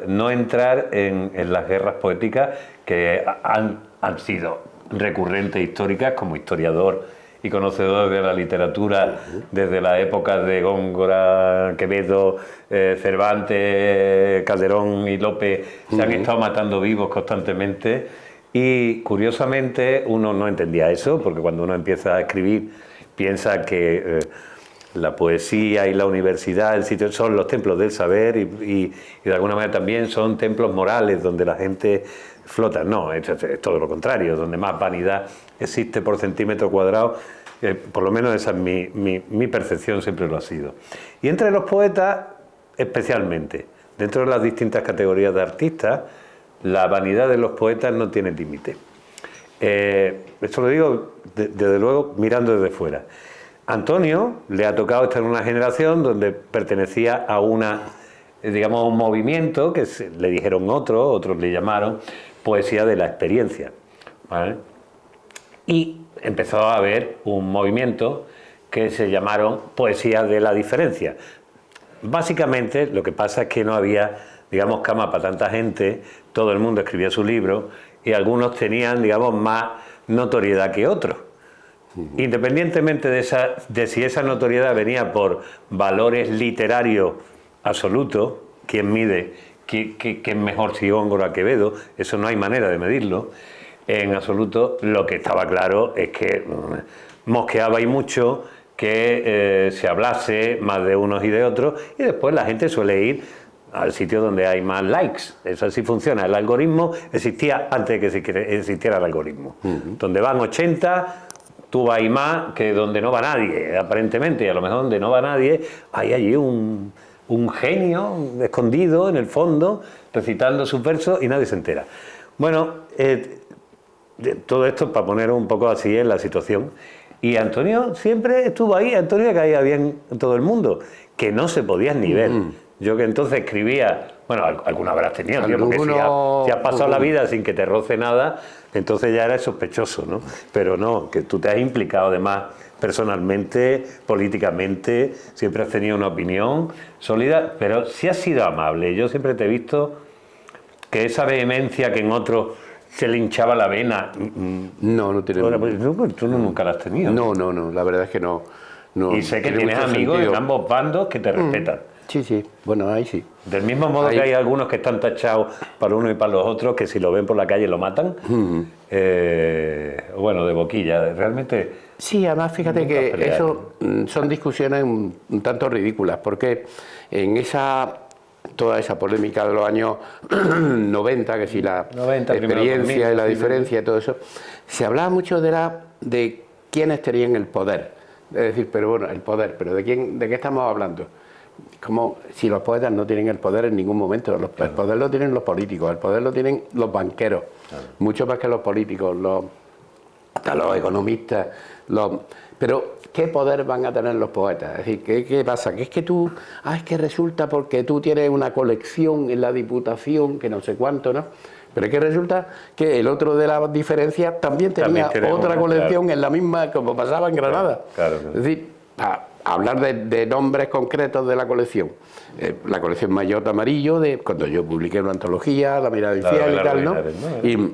no entrar en las guerras poéticas que han sido recurrentes históricas como historiador y conocedor de la literatura desde la época de Góngora, Quevedo, Cervantes, Calderón y Lope. Se han estado matando vivos constantemente y curiosamente uno no entendía eso, porque cuando uno empieza a escribir piensa que la poesía y la universidad, el sitio, son los templos del saber y de alguna manera también son templos morales donde la gente flota. No, es todo lo contrario, donde más vanidad existe por centímetro cuadrado, por lo menos esa es mi percepción, siempre lo ha sido. Y entre los poetas, especialmente, dentro de las distintas categorías de artistas, la vanidad de los poetas no tiene límite. Esto lo digo, desde luego, mirando desde fuera. Antonio le ha tocado estar en una generación donde pertenecía a digamos, un movimiento que le dijeron otros le llamaron poesía de la experiencia, ¿vale? Y empezó a haber un movimiento que se llamaron poesía de la diferencia. Básicamente lo que pasa es que no había, digamos, cama para tanta gente, todo el mundo escribía su libro y algunos tenían, digamos, más notoriedad que otros. Independientemente de si esa notoriedad venía por valores literarios absolutos, ¿quién mide quién es mejor, si Góngora o Quevedo? Eso no hay manera de medirlo. En absoluto, lo que estaba claro es que mosqueaba y mucho que se hablase más de unos y de otros, y después la gente suele ir al sitio donde hay más likes. Eso así funciona. El algoritmo existía antes de que existiera el algoritmo. Donde van 80... tú vas ahí más que donde no va nadie, aparentemente, y a lo mejor donde no va nadie hay allí un genio escondido en el fondo, recitando sus versos y nadie se entera. Bueno, todo esto para poner un poco así en la situación. Y Antonio siempre estuvo ahí, Antonio caía bien en todo el mundo, que no se podían ni ver. Yo que entonces escribía, bueno, alguna habrás tenido, tío, porque si has pasado la vida sin que te roce nada, entonces ya eres sospechoso, ¿no? Pero no, que tú te has implicado además personalmente, políticamente, siempre has tenido una opinión sólida, pero sí has sido amable. Yo siempre te he visto que esa vehemencia que en otros se le hinchaba la vena... No tiene... Tú nunca la has tenido. No, la verdad es que no. Y sé que tienes amigos en ambos bandos que te respetan. Sí, bueno, ahí sí. Del mismo modo que hay algunos que están tachados para uno y para los otros, que si lo ven por la calle lo matan. Bueno, de boquilla, realmente... Sí, además fíjate que eso son discusiones un tanto ridículas, porque en toda esa polémica de los años 90, que si la experiencia y la diferencia y todo eso, se hablaba mucho de quiénes tenían el poder. Es decir, pero bueno, el poder, pero ¿de qué estamos hablando? Como si los poetas no tienen el poder en ningún momento. El poder lo tienen los políticos, el poder lo tienen los banqueros, mucho más que los políticos, hasta los economistas. Pero ¿qué poder van a tener los poetas? Es decir, ¿qué pasa? Que es que tú, es que resulta porque tú tienes una colección en la Diputación, que no sé cuánto, ¿no? Pero es que resulta que el otro de las diferencias también tenía otra colección en la misma, como pasaba en Granada. Claro. Es decir, hablar de nombres concretos de la colección. La colección Maillot Amarillo, cuando yo publiqué una antología, La Mirada Infiel y tal, ¿no? Y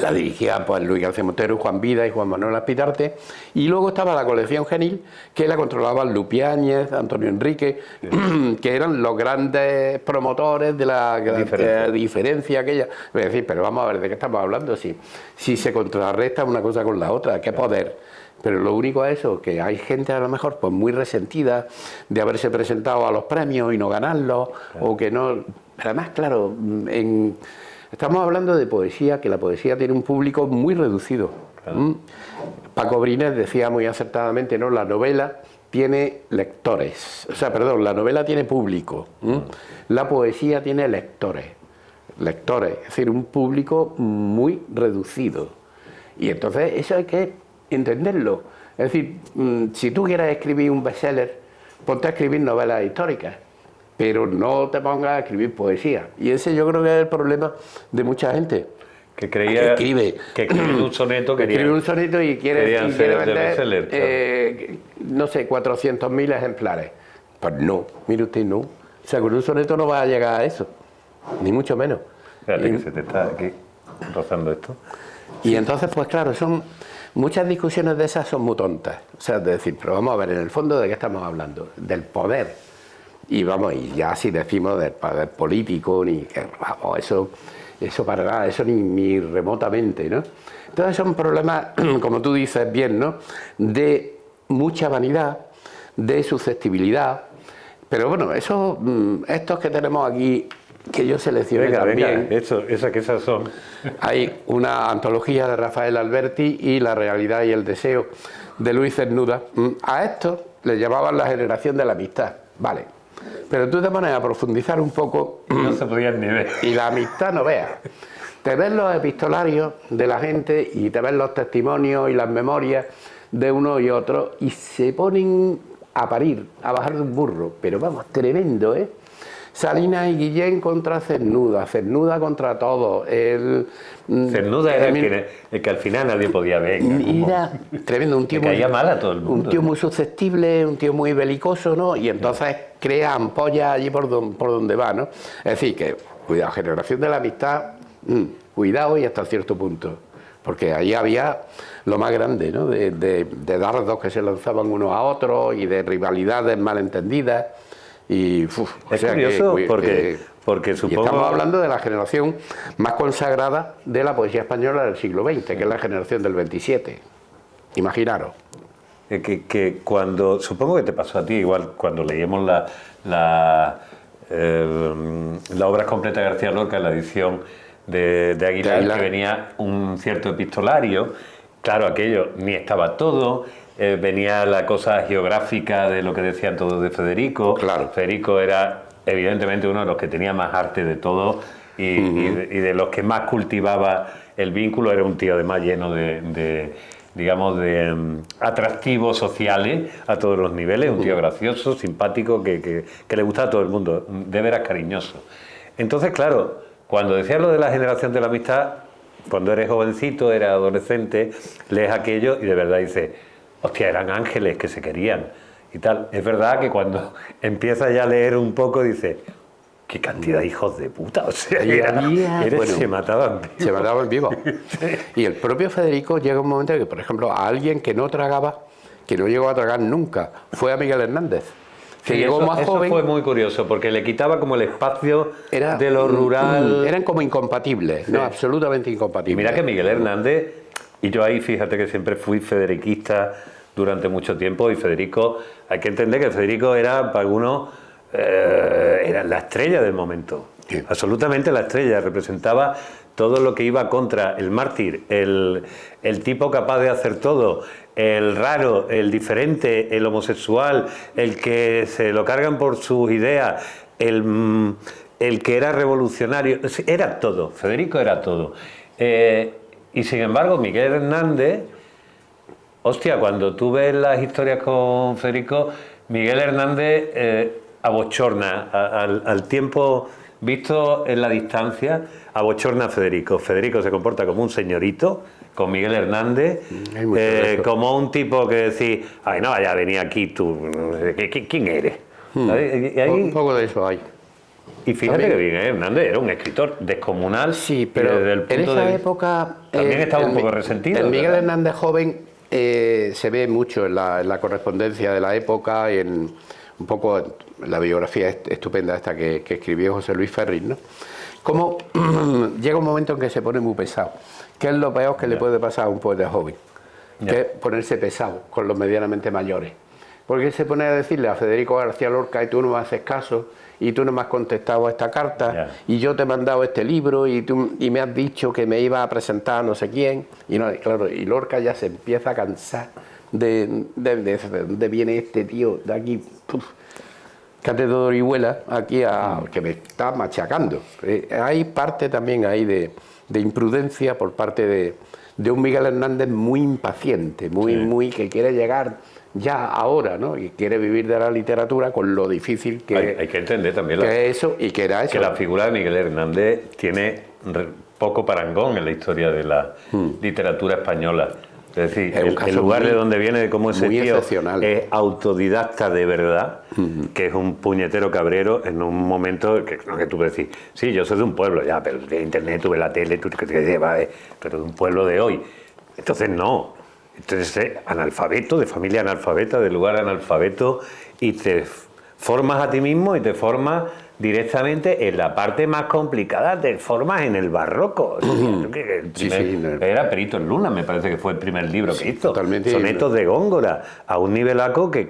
la dirigía pues Luis García Montero, Juan Vida y Juan Manuel Aspitarte. Y luego estaba la colección Genil, que la controlaban Lupi Áñez, Antonio Enrique, que eran los grandes promotores de la diferencia aquella. Es decir, pero vamos a ver, ¿de qué estamos hablando? Si se contrarresta una cosa con la otra, ¿qué poder? Pero lo único es eso, que hay gente a lo mejor pues muy resentida de haberse presentado a los premios y no ganarlos, o que no... Además, claro, estamos hablando de poesía, que la poesía tiene un público muy reducido. Paco Brines decía muy acertadamente, ¿no? La novela tiene lectores, la novela tiene público, la poesía tiene lectores, es decir, un público muy reducido. Y entonces eso hay que entenderlo. Es decir, si tú quieres escribir un bestseller, ponte a escribir novelas históricas, pero no te pongas a escribir poesía. Y ese yo creo que es el problema de mucha gente. Que creía que escribir un soneto y quiere vender, no sé, 400.000 ejemplares. Pues no, mire usted, no. O sea, con un soneto no va a llegar a eso, ni mucho menos. Espérate que se te está aquí rozando esto. Y entonces, pues claro, son muchas discusiones de esas son muy tontas. O sea, es decir, pero vamos a ver, en el fondo, ¿de qué estamos hablando? Del poder. Y vamos, y ya si decimos del poder político, ni que, vamos, eso para nada, eso ni remotamente, ¿no? Entonces son problemas, como tú dices bien, ¿no? De mucha vanidad, de susceptibilidad. Pero bueno, estos que tenemos aquí, que yo seleccioné también. Venga, esas son. Hay una antología de Rafael Alberti y La realidad y el deseo de Luis Cernuda. A esto le llamaban la generación de la amistad, vale. Pero tú te pones a profundizar un poco. No se podían ni ver. Y la amistad no veas. Te ves los epistolarios de la gente y te ves los testimonios y las memorias de uno y otro y se ponen a parir, a bajar de un burro. Pero vamos, tremendo, ¿eh? Salinas y Guillén contra Cernuda, Cernuda contra todos. Cernuda era el que al final nadie podía ver. Era tremendo, un tío que caía mal a todo el mundo. Un tío muy susceptible, un tío muy belicoso, ¿no? Y entonces crea ampollas allí por donde va, ¿no? Es decir, que, cuidado, generación de la amistad, cuidado y hasta cierto punto. Porque ahí había lo más grande, ¿no? De dardos que se lanzaban unos a otros y de rivalidades malentendidas. Y, es curioso porque supongo... Y estamos hablando de la generación más consagrada de la poesía española del siglo XX, que es la generación del 27. Imaginaros. Que cuando, supongo que te pasó a ti, igual cuando leímos la obra completa de García Lorca, la edición de Aguilar, que venía un cierto epistolario, claro, aquello ni estaba todo... venía la cosa geográfica de lo que decían todos de Federico. Claro. Federico era evidentemente uno de los que tenía más arte de todos y de los que más cultivaba el vínculo. Era un tío además lleno de atractivos sociales a todos los niveles, un tío gracioso, simpático, que le gustaba a todo el mundo, de veras cariñoso. Entonces, claro, cuando decías lo de la generación de la amistad, cuando eres jovencito, eres adolescente, lees aquello y de verdad dices... Hostia, eran ángeles que se querían y tal. Es verdad que cuando empiezas ya a leer un poco dices, qué cantidad de hijos de puta, o sea, se mataban vivos. Se mataban vivos. Y el propio Federico llega un momento en que, por ejemplo, a alguien que no tragaba, que no llegó a tragar nunca, fue a Miguel Hernández. Que sí, llegó más joven. Eso fue muy curioso, porque le quitaba como el espacio de lo rural. Eran como incompatibles, sí. No, absolutamente incompatibles. Y mira que Miguel Hernández... Y yo ahí, fíjate que siempre fui federiquista durante mucho tiempo y Federico, hay que entender que Federico era, para algunos, era la estrella del momento. Sí. Absolutamente la estrella, representaba todo lo que iba contra el mártir, el tipo capaz de hacer todo, el raro, el diferente, el homosexual, el que se lo cargan por sus ideas, el que era revolucionario, era todo, Federico era todo. Y sin embargo, Miguel Hernández, hostia, cuando tú ves las historias con Federico, Miguel Hernández abochorna al tiempo visto en la distancia, abochorna a Federico. Federico se comporta como un señorito, con Miguel Hernández, como un tipo que decís, ay, no, ya venía aquí tú, ¿quién eres? Y ahí, un poco de eso hay. Y fíjate también, que bien, Hernández era un escritor descomunal. Sí, pero desde el punto en esa época... También estaba un poco resentido. En Miguel Hernández joven se ve mucho en la correspondencia de la época y en un poco en la biografía estupenda esta que escribió José Luis Ferris, ¿no? Como llega un momento en que se pone muy pesado. ¿Qué es lo peor que le puede pasar a un poeta joven? Que es ponerse pesado con los medianamente mayores. Porque se pone a decirle a Federico García Lorca, y tú no me haces caso, y tú no me has contestado a esta carta, y yo te he mandado este libro, y me has dicho que me iba a presentar a no sé quién, y no, claro, y Lorca ya se empieza a cansar de dónde viene este tío de aquí, cátedra de Orihuela, aquí que me está machacando. Hay parte también ahí de imprudencia por parte de un Miguel Hernández muy impaciente, muy que quiere llegar ya ahora, ¿no? Y quiere vivir de la literatura con lo difícil que hay que entender también eso y que era eso. Que la figura de Miguel Hernández tiene poco parangón en la historia de la literatura española. Es decir, Es un el caso lugar muy- de donde viene, de cómo ese muy tío excepcional. es autodidacta de verdad, que es un puñetero cabrero en un momento que tú puedes decir, sí, yo soy de un pueblo, ya, pero de internet, tuve la tele, tú pero de un pueblo de hoy. Entonces no. Entonces analfabeto, de familia analfabeta, de lugar analfabeto, y te formas a ti mismo y te formas directamente en la parte más complicada, te formas en el barroco. Era Perito en Luna, me parece que fue el primer libro que hizo. totalmente. Sonetos de Góngora, a un nivelaco que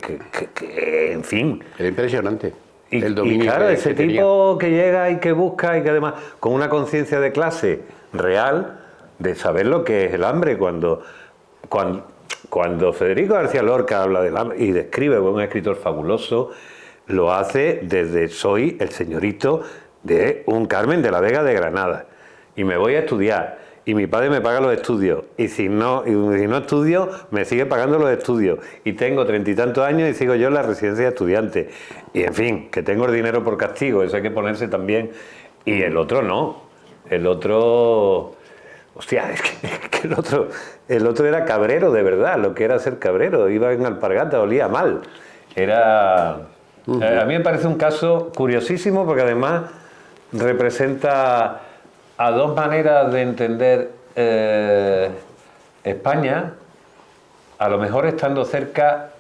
en fin. Era impresionante. Y, el dominio y claro, que ese tenía. tipo que llega y que busca y que además con una conciencia de clase real, de saber lo que es el hambre, cuando Federico García Lorca habla del hambre y describe, un escritor fabuloso, lo hace desde soy el señorito de un Carmen de la Vega de Granada y me voy a estudiar y mi padre me paga los estudios y si no estudio me sigue pagando los estudios y tengo 30 y tantos años y sigo yo en la residencia de estudiantes y en fin, que tengo el dinero por castigo, eso hay que ponerse también. Y el otro no, el otro... Hostia, es que el otro era cabrero de verdad, lo que era ser cabrero, iba en alpargata, olía mal. Era... A mí me parece un caso curiosísimo porque además representa a dos maneras de entender España, a lo mejor estando cerca,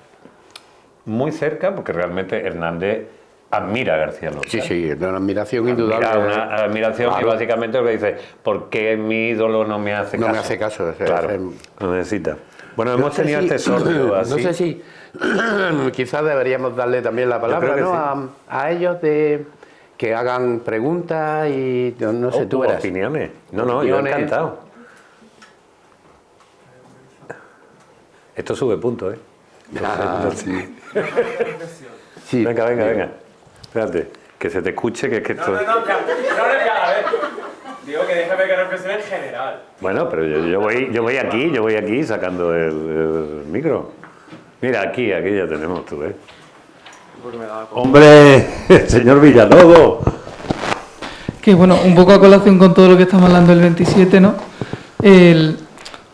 muy cerca, porque realmente Hernández admira a García Lorca. Sí, sí, una admiración indudable. Una admiración Claro. y básicamente lo que dice, ¿por qué mi ídolo no me hace caso? No me hace caso. Claro, lo necesita. Bueno, hemos sé tenido si- este sorteo así. No sé si quizás deberíamos darle también la palabra, creo que ¿no? A ellos de que hagan preguntas y no sé, tú verás. Opiniones. No, yo Opiniones. encantado. Esto sube punto, ¿eh? Ah, sí. Venga. Espérate, que se te escuche, que es que esto... No, a ver. Digo que déjame que reflexione en general. Bueno, pero yo voy aquí sacando el micro. Mira, aquí ya tenemos, tú ves. ¡Hombre! ¡Señor Villalobos! Que bueno, un poco a colación con todo lo que estamos hablando del 27, ¿no?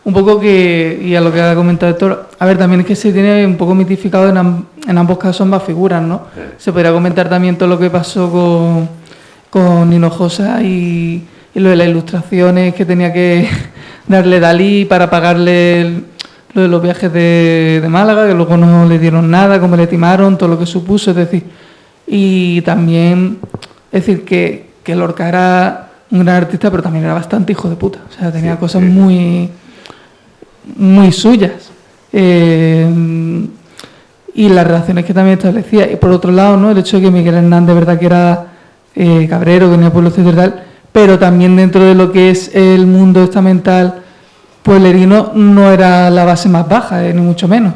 Un poco que, y a lo que ha comentado Héctor, a ver, también es que se tiene un poco mitificado en ambos casos ambas figuras, ¿no? Sí. Se podría comentar también todo lo que pasó con Hinojosa y lo de las ilustraciones que tenía que darle Dalí para pagarle lo de los viajes de Málaga, que luego no le dieron nada, cómo le timaron, todo lo que supuso, es decir, y también, es decir, que Lorca era un gran artista, pero también era bastante hijo de puta, o sea, tenía Sí, cosas sí. muy suyas. Y las relaciones que también establecía. Y por otro lado, ¿no? El hecho de que Miguel Hernández, verdad que era cabrero, que tenía pueblo, etcétera, y tal, pero también dentro de lo que es el mundo estamental pueblerino no era la base más baja, ni mucho menos.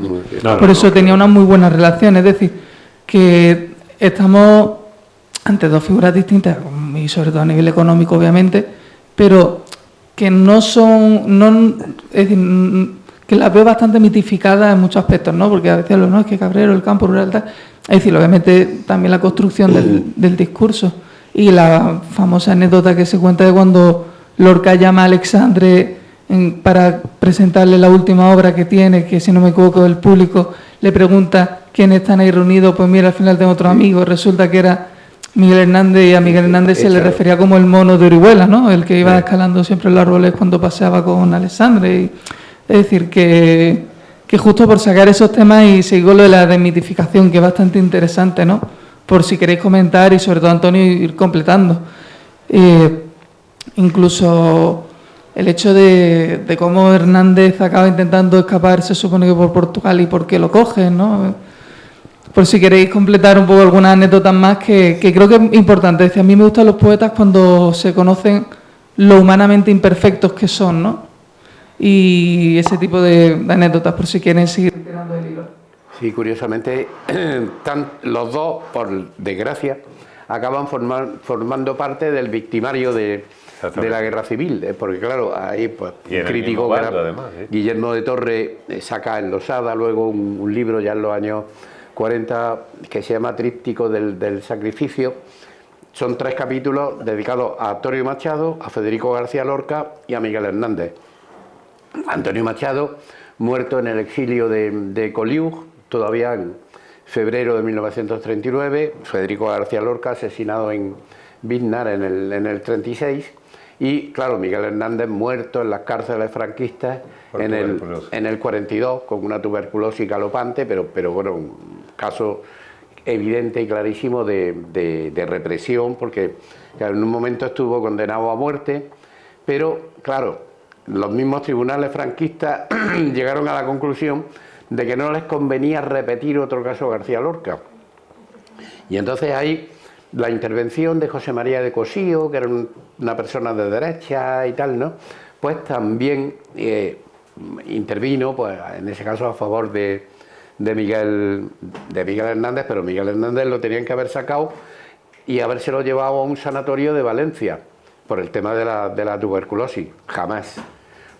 Por eso tenía una muy buena relación. Es decir, que estamos ante dos figuras distintas, y sobre todo a nivel económico, obviamente, pero que no son, es decir, que las veo bastante mitificadas en muchos aspectos, ¿no? Porque a veces no es que Cabrero, el campo rural, tal. Es decir, obviamente también la construcción del discurso y la famosa anécdota que se cuenta de cuando Lorca llama a Alexandre para presentarle la última obra que tiene, que si no me equivoco el público le pregunta quiénes están ahí reunidos, pues mira, al final tengo otro amigo, resulta que era Miguel Hernández, y a Miguel Hernández se le refería como el mono de Orihuela, ¿no? El que iba escalando siempre los árboles cuando paseaba con Alexandre. Y, es decir, que justo por sacar esos temas y seguir con lo de la desmitificación, que es bastante interesante, ¿no? Por si queréis comentar y sobre todo Antonio ir completando. Incluso el hecho de cómo Hernández acaba intentando escapar, se supone que por Portugal, y por qué lo cogen, ¿no? Por si queréis completar un poco algunas anécdotas más que creo que es importante. Es decir, a mí me gustan los poetas cuando se conocen lo humanamente imperfectos que son, ¿no? Y ese tipo de anécdotas, por si quieren seguir tirando el hilo. Sí, curiosamente, los dos, por desgracia, acaban formando parte del victimario de la guerra civil, porque claro, ahí pues Y en un el crítico mismo que era bando, además, ¿sí? Guillermo de Torre saca en Losada luego un libro ya en los años 40 que se llama Tríptico del Sacrificio. Son 3 capítulos dedicados a Antonio Machado, a Federico García Lorca y a Miguel Hernández. Antonio Machado muerto en el exilio de Collioure, todavía en febrero de 1939, Federico García Lorca asesinado en Biznar en el 36, y claro, Miguel Hernández muerto en las cárceles franquistas en el 42 con una tuberculosis galopante, pero bueno, un caso evidente y clarísimo de represión, porque claro, en un momento estuvo condenado a muerte, pero claro, los mismos tribunales franquistas llegaron a la conclusión de que no les convenía repetir otro caso García Lorca. Y entonces ahí la intervención de José María de Cosío, que era una persona de derecha y tal, ¿no? Pues también intervino, pues en ese caso a favor de Miguel Hernández, pero Miguel Hernández lo tenían que haber sacado y habérselo llevado a un sanatorio de Valencia por el tema de la tuberculosis. Jamás.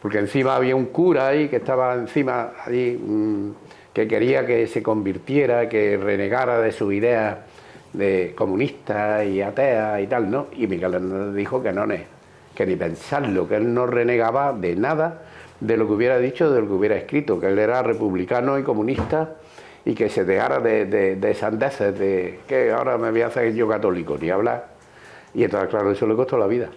Porque encima había un cura ahí que estaba encima allí, que quería que se convirtiera, que renegara de sus ideas de comunista y atea y tal, ¿no? Y Miguel Hernández dijo que no, que ni pensarlo, que él no renegaba de nada de lo que hubiera dicho, de lo que hubiera escrito, que él era republicano y comunista y que se dejara de sandeces, de que ahora me voy a hacer yo católico, ni hablar. Y entonces, claro, eso le costó la vida,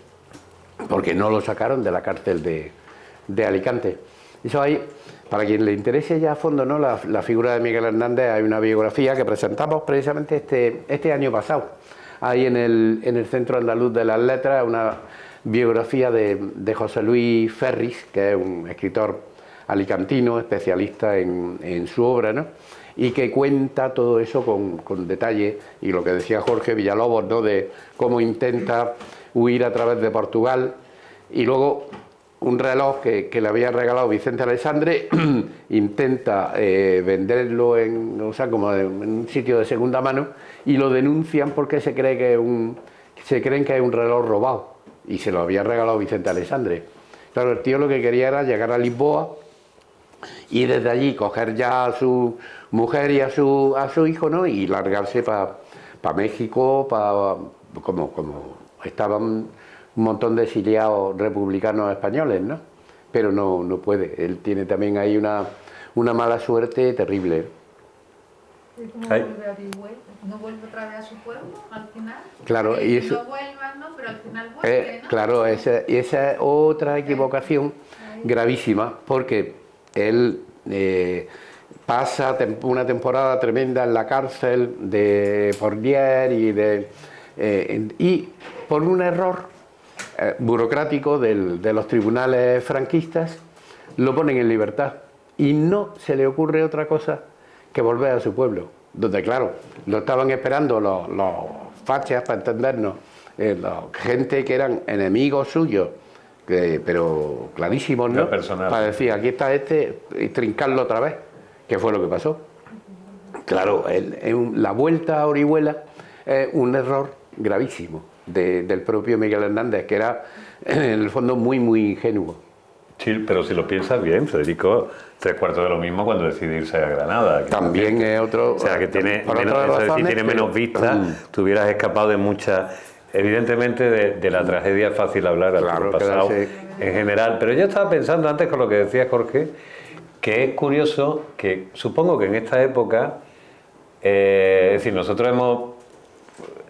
porque no lo sacaron de la cárcel de Alicante. Eso hay, para quien le interese ya a fondo, ¿no? La figura de Miguel Hernández, hay una biografía que presentamos precisamente este año pasado, ahí en el Centro Andaluz de las Letras, una biografía de José Luis Ferris, que es un escritor alicantino, especialista en su obra, ¿no? Y que cuenta todo eso con detalle, y lo que decía Jorge Villalobos, ¿no? De cómo intenta huir a través de Portugal, y luego un reloj que le había regalado Vicente Alessandre, intenta venderlo como en un sitio de segunda mano, y lo denuncian porque se creen que es un reloj robado, y se lo había regalado Vicente Alessandre. Claro, el tío lo que quería era llegar a Lisboa y desde allí coger ya a su mujer y a su hijo, ¿no? Y largarse para México, como estaban un montón de exiliados republicanos españoles, ¿no? Pero no puede. Él tiene también ahí una mala suerte terrible. ¿Y cómo vuelve a Vigüé? ¿No vuelve otra vez a su pueblo al final? Claro, y eso, no vuelvan, ¿no? Pero al final vuelve, ¿no? Claro, esa es otra equivocación gravísima, porque él pasa una temporada tremenda en la cárcel de Porlier y por un error burocrático de los tribunales franquistas lo ponen en libertad y no se le ocurre otra cosa que volver a su pueblo, donde claro, lo estaban esperando los fachas, para entendernos, gente que eran enemigos suyos, pero clarísimos, ¿no? Para decir, aquí está y trincarlo otra vez, que fue lo que pasó. Claro, la vuelta a Orihuela es un error gravísimo del propio Miguel Hernández, que era en el fondo muy, muy ingenuo. Sí, pero si lo piensas bien, Federico, 3/4 de lo mismo cuando decide irse a Granada. También es otro... O sea, que tiene menos vista, te hubieras escapado de muchas... Evidentemente de la tragedia es fácil hablar al pasado en general, pero yo estaba pensando antes con lo que decía Jorge, que es curioso que supongo que en esta época, es decir, nosotros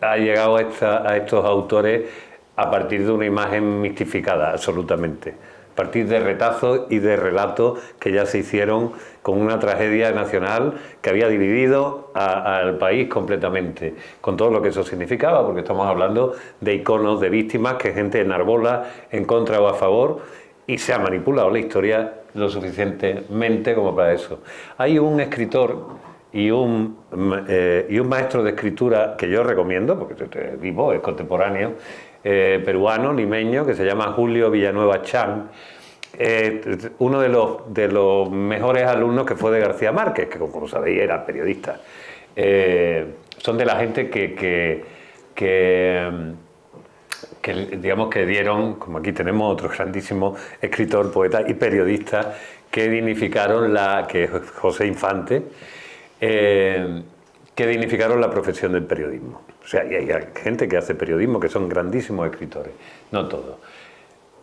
ha llegado a estos autores a partir de una imagen mistificada, absolutamente, a partir de retazos y de relatos que ya se hicieron con una tragedia nacional que había dividido al país completamente, con todo lo que eso significaba, porque estamos hablando de iconos de víctimas que gente enarbola en contra o a favor, y se ha manipulado la historia lo suficientemente como para eso. Hay un escritor y un maestro de escritura que yo recomiendo, porque es vivo, es contemporáneo, peruano, limeño, que se llama Julio Villanueva Chan, uno de los mejores alumnos que fue de García Márquez, que como sabéis era periodista. Son de la gente que digamos que dieron, como aquí tenemos otro grandísimo escritor, poeta y periodista, que dignificaron que es José Infante, que dignificaron la profesión del periodismo. O sea, y hay gente que hace periodismo que son grandísimos escritores, no todos.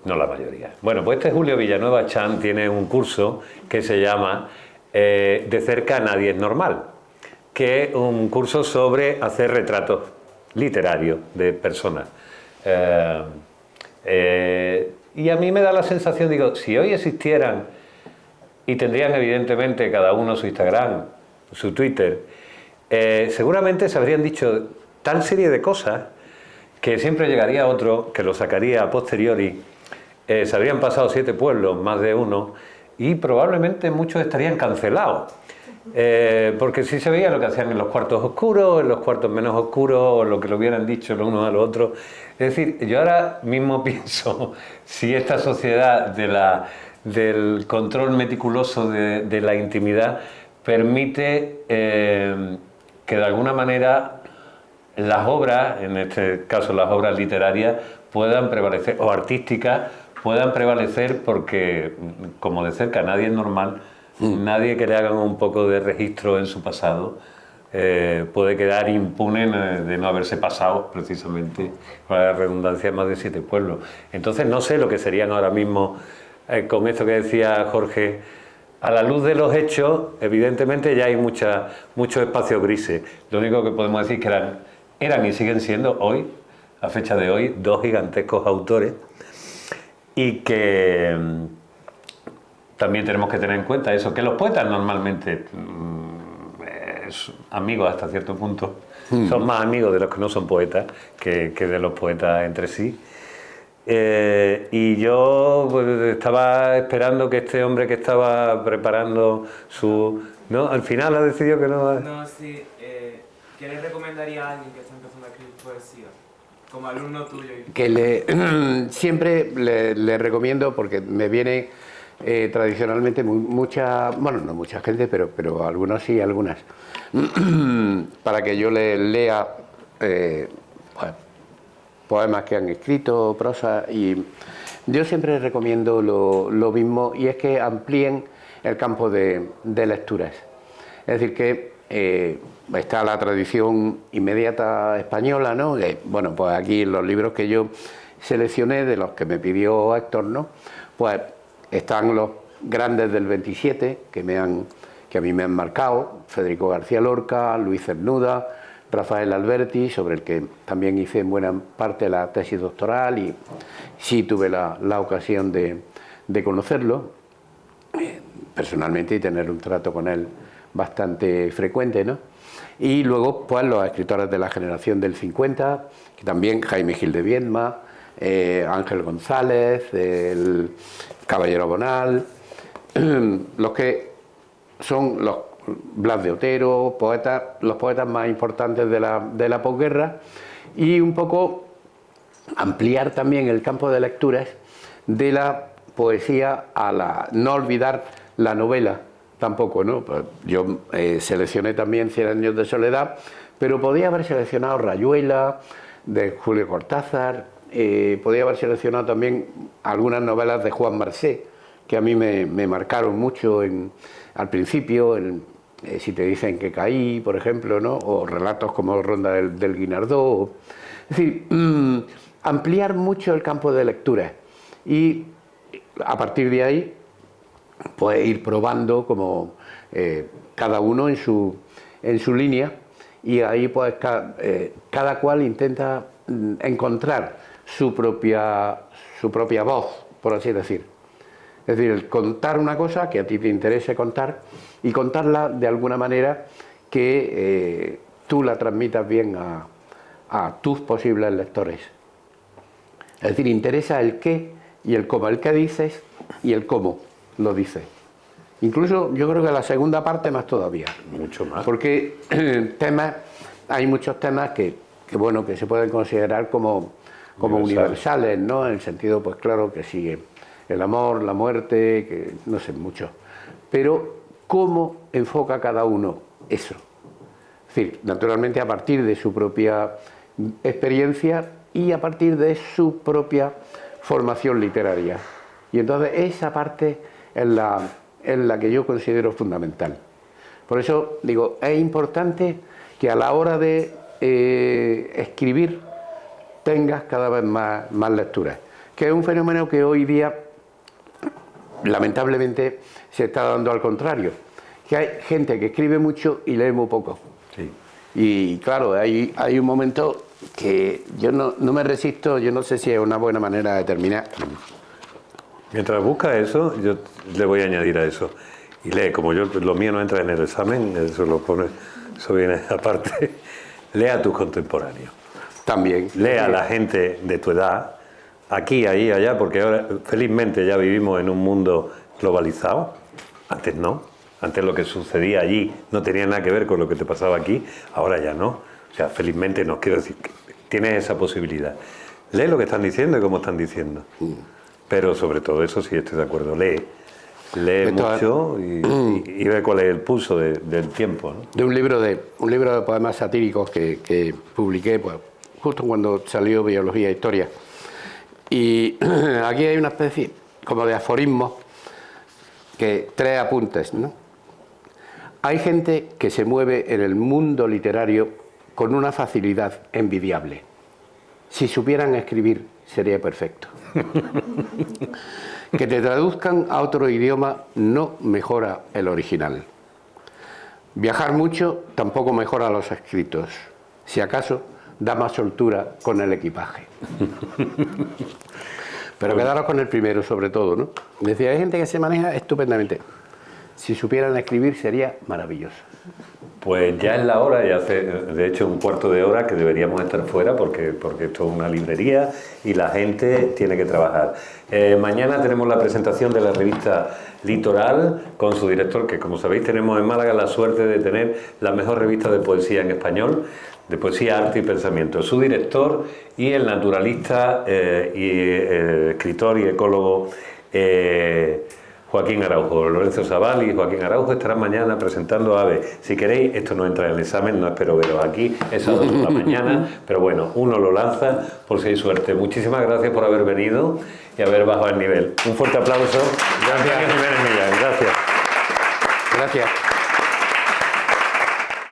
No la mayoría. Bueno, pues este Julio Villanueva Chan tiene un curso que se llama De cerca nadie es normal, que es un curso sobre hacer retratos literarios de personas. Y a mí me da la sensación, digo, si hoy existieran y tendrían evidentemente cada uno su Instagram, su Twitter, seguramente se habrían dicho tal serie de cosas que siempre llegaría otro que lo sacaría a posteriori. Se habrían pasado 7 pueblos, más de uno, y probablemente muchos estarían cancelados. Porque si se veía lo que hacían en los cuartos oscuros, en los cuartos menos oscuros, o lo que lo hubieran dicho los unos a los otros. Es decir, yo ahora mismo pienso si esta sociedad del control meticuloso de la intimidad permite que de alguna manera las obras, en este caso las obras literarias, puedan prevalecer, o artísticas, puedan prevalecer porque, como de cerca nadie es normal, nadie que le hagan un poco de registro en su pasado puede quedar impune de no haberse pasado precisamente, para la redundancia, más de 7 pueblos. Entonces no sé lo que serían ahora mismo, con esto que decía Jorge, a la luz de los hechos, evidentemente ya hay muchos espacios grises. Lo único que podemos decir es que eran y siguen siendo hoy, a fecha de hoy, 2 gigantescos autores, y que también tenemos que tener en cuenta eso, que los poetas normalmente, amigos hasta cierto punto, son más amigos de los que no son poetas que de los poetas entre sí. Y yo pues, estaba esperando que este hombre que estaba preparando su... ¿no? Al final ha decidido que no... No, sí. ¿Qué le recomendaría a alguien que está empezando a escribir poesía? Como alumno tuyo. Que siempre le recomiendo, porque me viene tradicionalmente mucha, bueno, no mucha gente, pero algunos sí, algunas, para que yo le lea bueno, poemas que han escrito, prosa, y yo siempre les recomiendo lo mismo, y es que amplíen el campo de lecturas. Es decir, que está la tradición inmediata española, ¿no? Bueno, pues aquí los libros que yo seleccioné, de los que me pidió Héctor, ¿no? Pues están los grandes del 27, que a mí me han marcado: Federico García Lorca, Luis Cernuda, Rafael Alberti, sobre el que también hice en buena parte la tesis doctoral, y sí tuve la ocasión de conocerlo personalmente y tener un trato con él bastante frecuente, ¿no? Y luego, pues, los escritores de la generación del 50, que también Jaime Gil de Viedma, Ángel González, el Caballero Bonal, los que son los Blas de Otero, los poetas más importantes de la posguerra, y un poco ampliar también el campo de lecturas de la poesía no olvidar la novela tampoco, ¿no? Pues yo seleccioné también 100 años de soledad, pero podía haber seleccionado Rayuela, de Julio Cortázar, podía haber seleccionado también algunas novelas de Juan Marsé, que a mí me marcaron mucho al principio, Si te dicen que caí, por ejemplo, ¿no? O relatos como Ronda del Guinardó. Es decir, ampliar mucho el campo de lectura, y a partir de ahí pues ir probando como cada uno en su línea, y ahí pues cada cual intenta encontrar su propia voz, por así decir. Es decir, el contar una cosa que a ti te interese contar, y contarla de alguna manera que tú la transmitas bien a tus posibles lectores. Es decir, interesa el qué y el cómo, el qué dices y el cómo lo dices. Incluso yo creo que la segunda parte más todavía. Mucho más. Porque hay muchos temas que se pueden considerar como universales, ¿no? En el sentido, pues claro, que sigue el amor, la muerte, que no sé, mucho. Pero ¿cómo enfoca cada uno eso? Es decir, naturalmente a partir de su propia experiencia y a partir de su propia formación literaria. Y entonces esa parte es la que yo considero fundamental. Por eso digo, es importante que a la hora de escribir tengas cada vez más lecturas. que es un fenómeno que hoy día, lamentablemente, se está dando al contrario. Que hay gente que escribe mucho y lee muy poco. Sí. Y claro, hay un momento que yo no me resisto, yo no sé si es una buena manera de terminar. Mientras busca eso, yo le voy a añadir a eso. Y lee, como yo, lo mío no entra en el examen, eso lo pone, eso viene aparte. Lea a tus contemporáneos. También. Lea a la gente de tu edad, aquí, ahí, allá, porque ahora felizmente ya vivimos en un mundo globalizado. Antes no. Antes lo que sucedía allí no tenía nada que ver con lo que te pasaba aquí, ahora ya no. O sea, felizmente no, quiero decir, que tienes esa posibilidad. Lee lo que están diciendo y cómo están diciendo. Pero sobre todo eso sí estoy de acuerdo, lee mucho y ve cuál es el pulso del tiempo, ¿no? De un libro de poemas satíricos que publiqué pues, justo cuando salió Biología e Historia. Y aquí hay una especie como de aforismos, que 3 apuntes, ¿no? Hay gente que se mueve en el mundo literario con una facilidad envidiable. Si supieran escribir, sería perfecto. Que te traduzcan a otro idioma no mejora el original. Viajar mucho tampoco mejora los escritos. Si acaso, da más soltura con el equipaje. Pero quedaros con el primero, sobre todo, ¿no? Decía, hay gente que se maneja estupendamente. Si supieran escribir, sería maravilloso. Pues ya es la hora, ya hace de hecho un cuarto de hora que deberíamos estar fuera porque esto es una librería y la gente tiene que trabajar. Mañana tenemos la presentación de la revista Litoral con su director, que como sabéis tenemos en Málaga la suerte de tener la mejor revista de poesía en español, de poesía, arte y pensamiento. Su director y el naturalista escritor y ecólogo Joaquín Araujo. Lorenzo Sabal y Joaquín Araujo estarán mañana presentando Aves. Si queréis, esto no entra en el examen, no espero veros aquí, es a 2 de la mañana, pero bueno, uno lo lanza por si hay suerte. Muchísimas gracias por haber venido y haber bajado el nivel. Un fuerte aplauso. Gracias, Jiménez Millán. Gracias. Gracias.